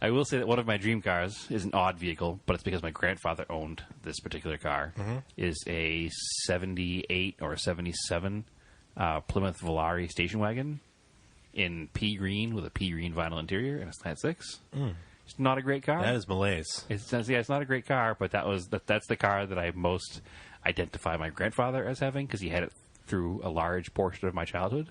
S1: I will say that one of my dream cars is an odd vehicle, but it's because my grandfather owned this particular car. Is a 78 or 77 Plymouth Volare station wagon in pea green with a pea green vinyl interior and a slant 6. It's not a great car.
S2: That is Malaise.
S1: It's not a great car, but that's the car that I most identify my grandfather as having, because he had it through a large portion of my childhood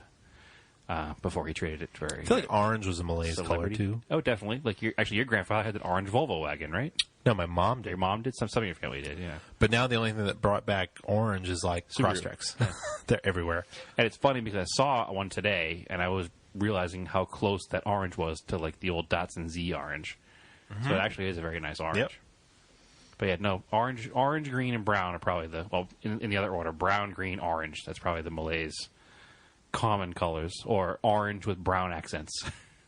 S1: before he traded it for...
S2: I feel like orange was a Malaise color, too.
S1: Oh, definitely. Like your grandfather had an orange Volvo wagon, right?
S2: No, my mom did.
S1: Your mom did? Some of your family did, yeah.
S2: But now the only thing that brought back orange is like Crosstreks. They're everywhere.
S1: And it's funny because I saw one today, and I was realizing how close that orange was to like the old Datsun Z orange. So it actually is a very nice orange.
S2: Yep.
S1: But yeah, no, orange, green, and brown are probably in the other order, brown, green, orange. That's probably the Malaise common colors, or orange with brown accents.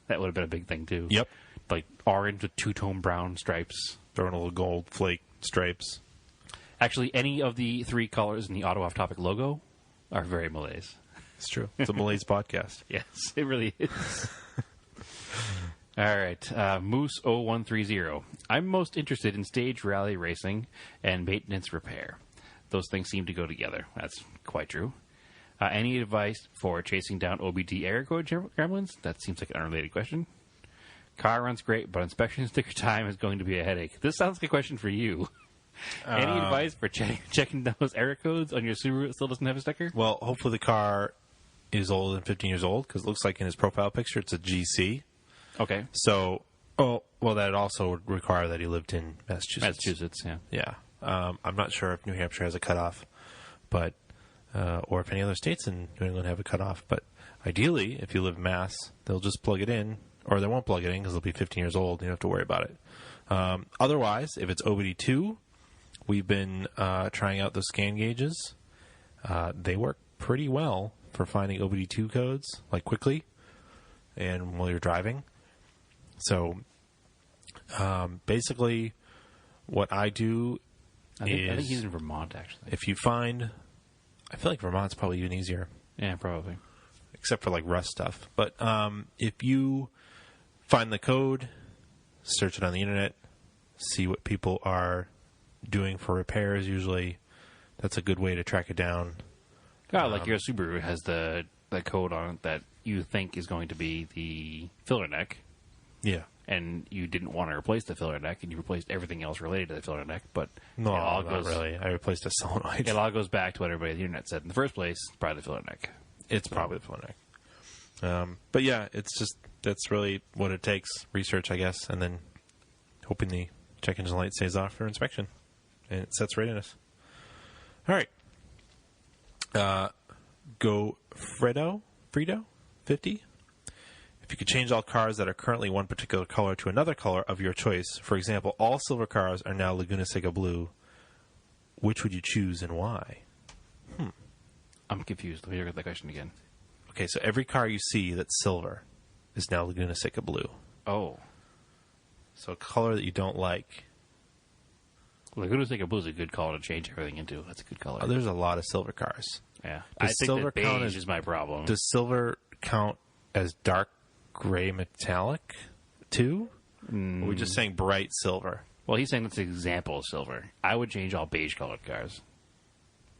S1: That would have been a big thing too.
S2: Yep.
S1: Like orange with 2-tone brown stripes.
S2: Throwing a little gold flake stripes.
S1: Actually, any of the 3 colors in the Auto Off Topic logo are very Malaise.
S2: It's true. It's a Malaise podcast.
S1: Yes, it really is. All right, Moose0130. I'm most interested in stage rally racing and maintenance repair. Those things seem to go together. That's quite true. Any advice for chasing down OBD error code gremlins? That seems like an unrelated question. Car runs great, but inspection sticker time is going to be a headache. This sounds like a question for you. Any advice for checking those error codes on your Subaru that still doesn't have a sticker?
S2: Well, hopefully the car is older than 15 years old, because it looks like in his profile picture it's a GC.
S1: Okay.
S2: So, well, that also would require that he lived in Massachusetts.
S1: Massachusetts, yeah.
S2: Yeah. I'm not sure if New Hampshire has a cutoff, but or if any other states in New England have a cutoff. But ideally, if you live in Mass, they'll just plug it in, or they won't plug it in because they'll be 15 years old. You don't have to worry about it. Otherwise, if it's OBD2, we've been trying out the scan gauges. They work pretty well for finding OBD2 codes, like quickly and while you're driving. So basically what I do
S1: I think he's in Vermont, actually.
S2: If you find... I feel like Vermont's probably even easier.
S1: Yeah, probably.
S2: Except for like rust stuff. But if you find the code, search it on the internet, see what people are doing for repairs. Usually, that's a good way to track it down.
S1: Oh, like your Subaru has the code on it that you think is going to be the filler neck.
S2: Yeah.
S1: And you didn't want to replace the filler neck, and you replaced everything else related to the filler neck. But
S2: No, not really. I replaced a solenoid.
S1: It all goes back to what everybody on the internet said in the first place. Probably the filler neck.
S2: It's probably the filler neck. But yeah, it's just, that's really what it takes. Research, I guess, and then hoping the check engine light stays off for inspection. And it sets readiness. All right. Go Fredo 50. If you could change all cars that are currently one particular color to another color of your choice, for example, all silver cars are now Laguna Seca blue, which would you choose and why?
S1: I'm confused. Let me look at that question again.
S2: Okay, so every car you see that's silver is now Laguna Seca blue.
S1: Oh.
S2: So a color that you don't like.
S1: Laguna Seca blue is a good color to change everything into. That's a good color.
S2: There's a lot of silver cars.
S1: Yeah.
S2: Does
S1: I think
S2: silver
S1: that
S2: count
S1: beige is my problem.
S2: Does silver count as dark gray metallic too? Or are we just saying bright silver?
S1: Well, he's saying that's an example of silver. I would change all beige-colored cars.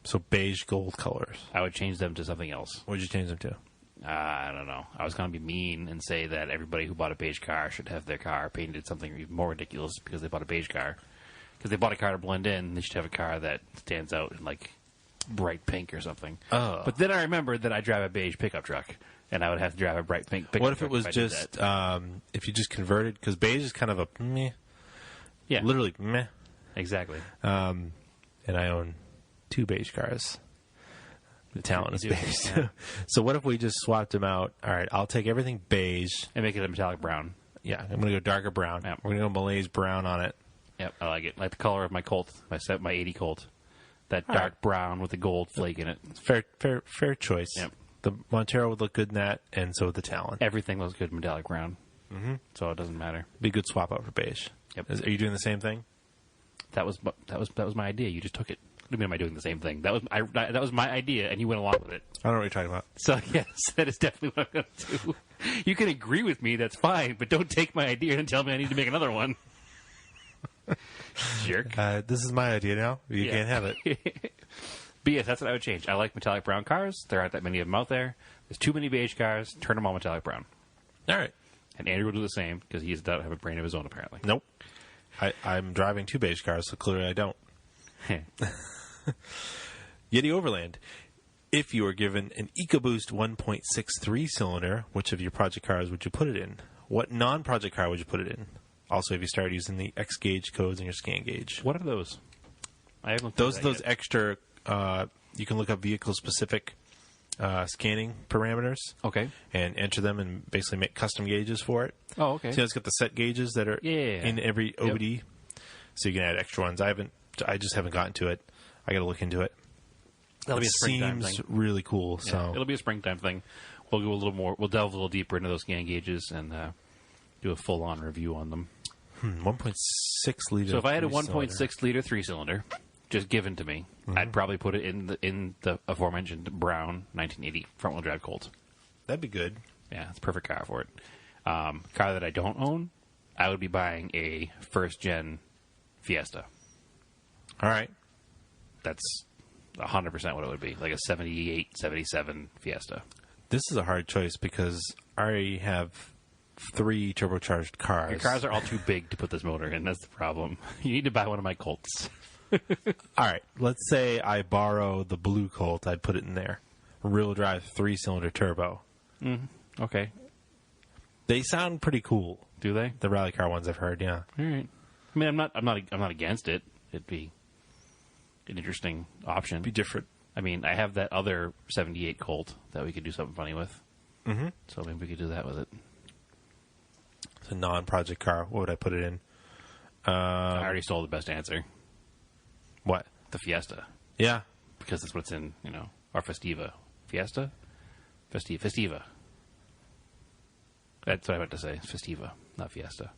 S2: So beige gold colors.
S1: I would change them to something else.
S2: What would you change them to?
S1: I don't know. I was going to be mean and say that everybody who bought a beige car should have their car painted something even more ridiculous because they bought a beige car. Because they bought a car to blend in, they should have a car that stands out in, like, bright pink or something.
S2: Oh.
S1: But then I remembered that I drive a beige pickup truck, and I would have to drive a bright pink pickup truck.
S2: What if it was just, if you just converted, because beige is kind of a meh.
S1: Yeah.
S2: Literally meh.
S1: Exactly.
S2: And I own 2 beige cars. The Talon is beige too.
S1: Yeah.
S2: So what if we just swapped them out? All right, I'll take everything beige.
S1: And make it a metallic brown.
S2: Yeah, I'm going to go darker brown.
S1: Yep.
S2: We're going to go Malaise brown on it.
S1: Yep, I like it. Like the color of my Colt, my 80 Colt. That dark brown with the gold flake in it.
S2: Fair choice.
S1: Yep.
S2: The Montero would look good in that, and so would the Talon.
S1: Everything looks good metallic brown. Mm-hmm. So it doesn't matter.
S2: Be a good swap out for beige.
S1: Yep.
S2: Are you doing the same thing?
S1: That was my idea. You just took it. What do you mean am I doing the same thing? That was my idea, and you went along with it.
S2: I don't know what you're talking about.
S1: So yes, that is definitely what I'm going to do. You can agree with me, that's fine, but don't take my idea and tell me I need to make another one. Jerk.
S2: This is my idea now. You can't have it.
S1: But yes, that's what I would change. I like metallic brown cars. There aren't that many of them out there. There's too many beige cars. Turn them all metallic brown.
S2: All right.
S1: And Andrew will do the same because he doesn't have a brain of his own, apparently.
S2: Nope. I'm driving 2 beige cars, so clearly I don't. Yeti Overland. If you were given an EcoBoost 1.63 cylinder, which of your project cars would you put it in? What non-project car would you put it in? Also, have you started using the X gauge codes in your scan gauge?
S1: What are those? I haven't.
S2: Those extra. You can look up vehicle-specific scanning parameters.
S1: Okay.
S2: And enter them and basically make custom gauges for it.
S1: Oh, okay.
S2: So it's got the set gauges that are in every OBD. Yep. So you can add extra ones. I just haven't gotten to it. I got to look into it.
S1: That'll be a springtime
S2: thing.
S1: Seems
S2: really cool.
S1: Yeah,
S2: so
S1: it'll be a springtime thing. We'll go a little more. We'll delve a little deeper into those scan gauges and do a full-on review on them.
S2: 1.6 liter.
S1: So if I had a 1.6 liter 3-cylinder just given to me, I'd probably put it in the aforementioned brown 1980 front-wheel drive Colt.
S2: That'd be good.
S1: Yeah, it's a perfect car for it. Car that I don't own, I would be buying a first-gen Fiesta.
S2: All right.
S1: That's 100% what it would be, like a 78, 77 Fiesta.
S2: This is a hard choice because I already have 3 turbocharged cars.
S1: Your cars are all too big to put this motor in. That's the problem. You need to buy one of my Colts.
S2: All right. Let's say I borrow the blue Colt. I'd put it in there. Rear drive 3-cylinder turbo.
S1: Mm-hmm. Okay.
S2: They sound pretty cool.
S1: Do they?
S2: The rally car ones I've heard. Yeah.
S1: All right. I mean, I'm not against it. It'd be an interesting option.
S2: Be different.
S1: I mean, I have that other 78 Colt that we could do something funny with.
S2: Mm-hmm.
S1: So maybe we could do that with it.
S2: It's a non-project car. What would I put it in?
S1: I already stole the best answer.
S2: What?
S1: The Fiesta.
S2: Yeah.
S1: Because that's what's in, our Festiva. Fiesta? Festiva. That's what I meant to say. Festiva, not Fiesta.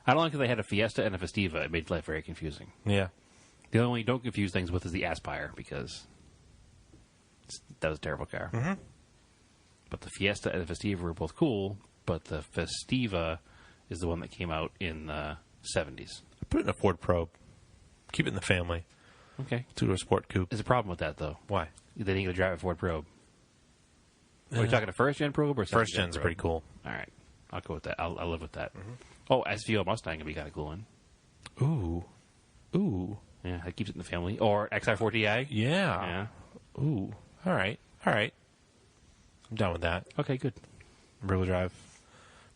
S1: I don't like that they had a Fiesta and a Festiva. It made life very confusing.
S2: Yeah.
S1: The only one you don't confuse things with is the Aspire, because that was a terrible car.
S2: Mm-hmm.
S1: But the Fiesta and the Festiva were both cool, but the Festiva is the one that came out in the 70s.
S2: Put it in a Ford Probe. Keep it in the family.
S1: Okay.
S2: Two-door sport coupe.
S1: There's a problem with that, though.
S2: Why?
S1: They didn't get to drive a Ford Probe. Are we talking a first-gen Probe or
S2: First
S1: second-gen
S2: gen's
S1: Probe?
S2: pretty cool.
S1: All right. I'll go with that. I'll live with that. Mm-hmm. Oh, SVO Mustang would be kind of cool one.
S2: Ooh.
S1: Yeah, that keeps it in the family. Or XR4Ti.
S2: Yeah. Ooh. All right. I'm down with that.
S1: Okay, good.
S2: Rear-wheel drive.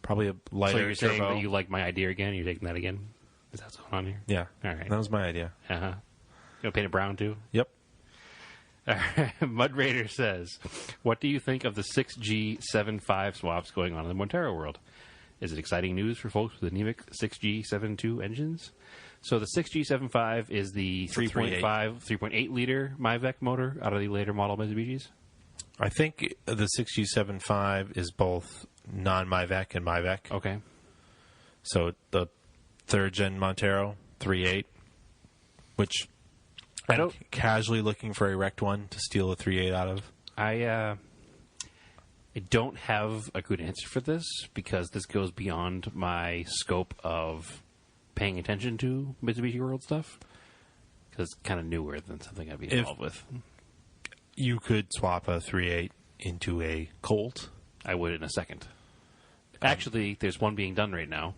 S2: Probably a lighter
S1: So you're saying
S2: turbo.
S1: that you like my idea again? You're taking that again? Is that what's going on here?
S2: Yeah.
S1: All right.
S2: That was my idea.
S1: Uh-huh. You want to paint it brown, too?
S2: Yep.
S1: Mud Raider says, what do you think of the 6G75 swaps going on in the Montero world? Is it exciting news for folks with anemic 6G72 engines? So the 6G75 is the 3.8 liter Mivec motor out of the later model Mitsubishis?
S2: I think the 6G75 is both non-Mivec and Mivec.
S1: Okay.
S2: So the third-gen Montero 3.8, which I'm casually looking for a wrecked one to steal a 3.8 out of.
S1: I don't have a good answer for this because this goes beyond my scope of paying attention to Mitsubishi World stuff. Because it's kind of newer than something I'd be involved with.
S2: You could swap a 3.8 into a Colt.
S1: I would in a second. Actually, there's one being done right now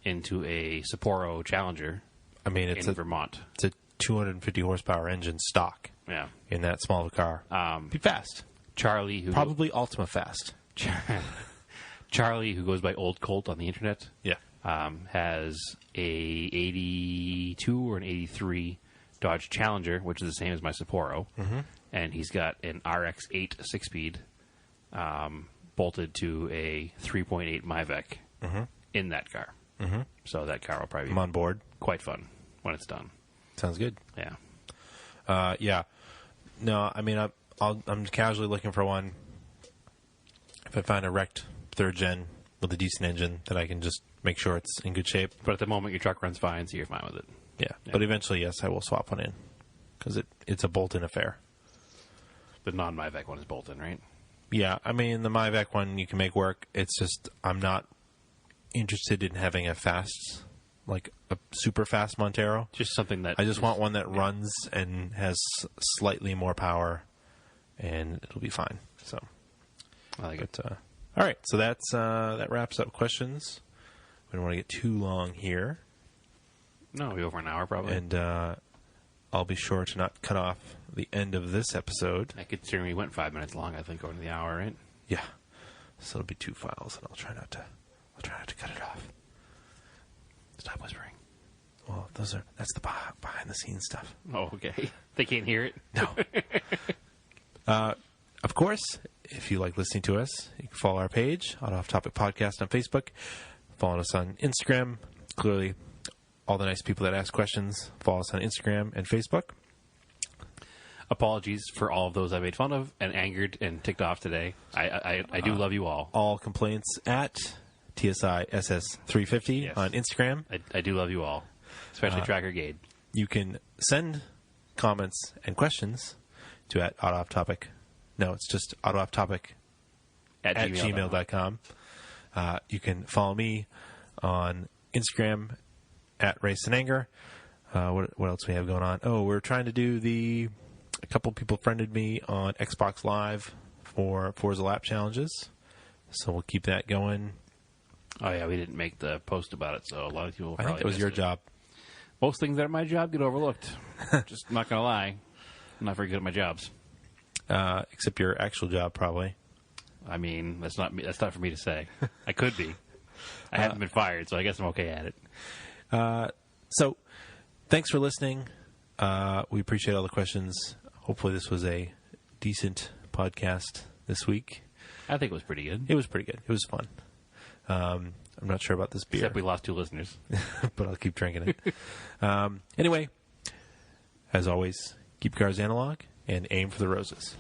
S1: into a Sapporo Challenger.
S2: I mean, it's
S1: in Vermont.
S2: It's a 250 horsepower engine stock.
S1: Yeah.
S2: In that small of a car. Be fast.
S1: Charlie, who
S2: probably Ultima fast.
S1: Charlie, who goes by Old Colt on the internet, has a 82 or an 83 Dodge Challenger, which is the same as my Sapporo, and he's got an RX-8 six-speed bolted to a 3.8 Mivec in that car. So that car will probably be
S2: on board.
S1: Quite fun when it's done.
S2: Sounds good.
S1: Yeah.
S2: Yeah. No, I mean, I'm casually looking for one. If I find a wrecked third gen with a decent engine, that I can just make sure it's in good shape.
S1: But at the moment, your truck runs fine, so you're fine with it.
S2: Yeah. But eventually, yes, I will swap one in because it's a bolt-in affair.
S1: The non-Mivec one is bolt-in, right?
S2: Yeah. I mean, the Mivec one you can make work. It's just I'm not interested in having a fast, like a super fast Montero.
S1: Just something that
S2: I just want one that runs and has slightly more power, and it'll be fine. So
S1: I like it.
S2: All right, so that wraps up questions. We don't want to get too long here.
S1: No, we'll be over an hour probably.
S2: And I'll be sure to not cut off the end of this episode.
S1: I considering we went 5 minutes long, I think, over the hour, right?
S2: Yeah. So it'll be 2 files, and I'll try not to cut it off.
S1: Stop whispering.
S2: Well, that's the behind the scenes stuff.
S1: Oh, okay. They can't hear it?
S2: No. Of course, if you like listening to us, you can follow our page, Off Topic Podcast on Facebook. Follow us on Instagram. Clearly, all the nice people that ask questions, follow us on Instagram and Facebook.
S1: Apologies for all of those I made fun of and angered and ticked off today. I do love you all.
S2: All complaints at TSISS350 on Instagram.
S1: I do love you all, especially Tracker Gade.
S2: You can send comments and questions to at @OffTopic. No, it's just @OffTopic at gmail.com. You can follow me on Instagram at Race and Anger. What else do we have going on? Oh, we're trying to do a couple people friended me on Xbox Live for Forza Lap challenges. So we'll keep that going.
S1: Oh, yeah, we didn't make the post about it, so a lot of people probably
S2: I think that was your job.
S1: Most things that are my job get overlooked. Just not going to lie. I'm not very good at my jobs.
S2: Except your actual job, probably.
S1: I mean, that's not for me to say. I could be. I haven't been fired, so I guess I'm okay at it.
S2: So, thanks for listening. We appreciate all the questions. Hopefully this was a decent podcast this week.
S1: I think it was pretty good.
S2: It was pretty good. It was fun. I'm not sure about this beer.
S1: Except we lost 2 listeners.
S2: But I'll keep drinking it. Anyway, as always, keep cars analog and aim for the roses.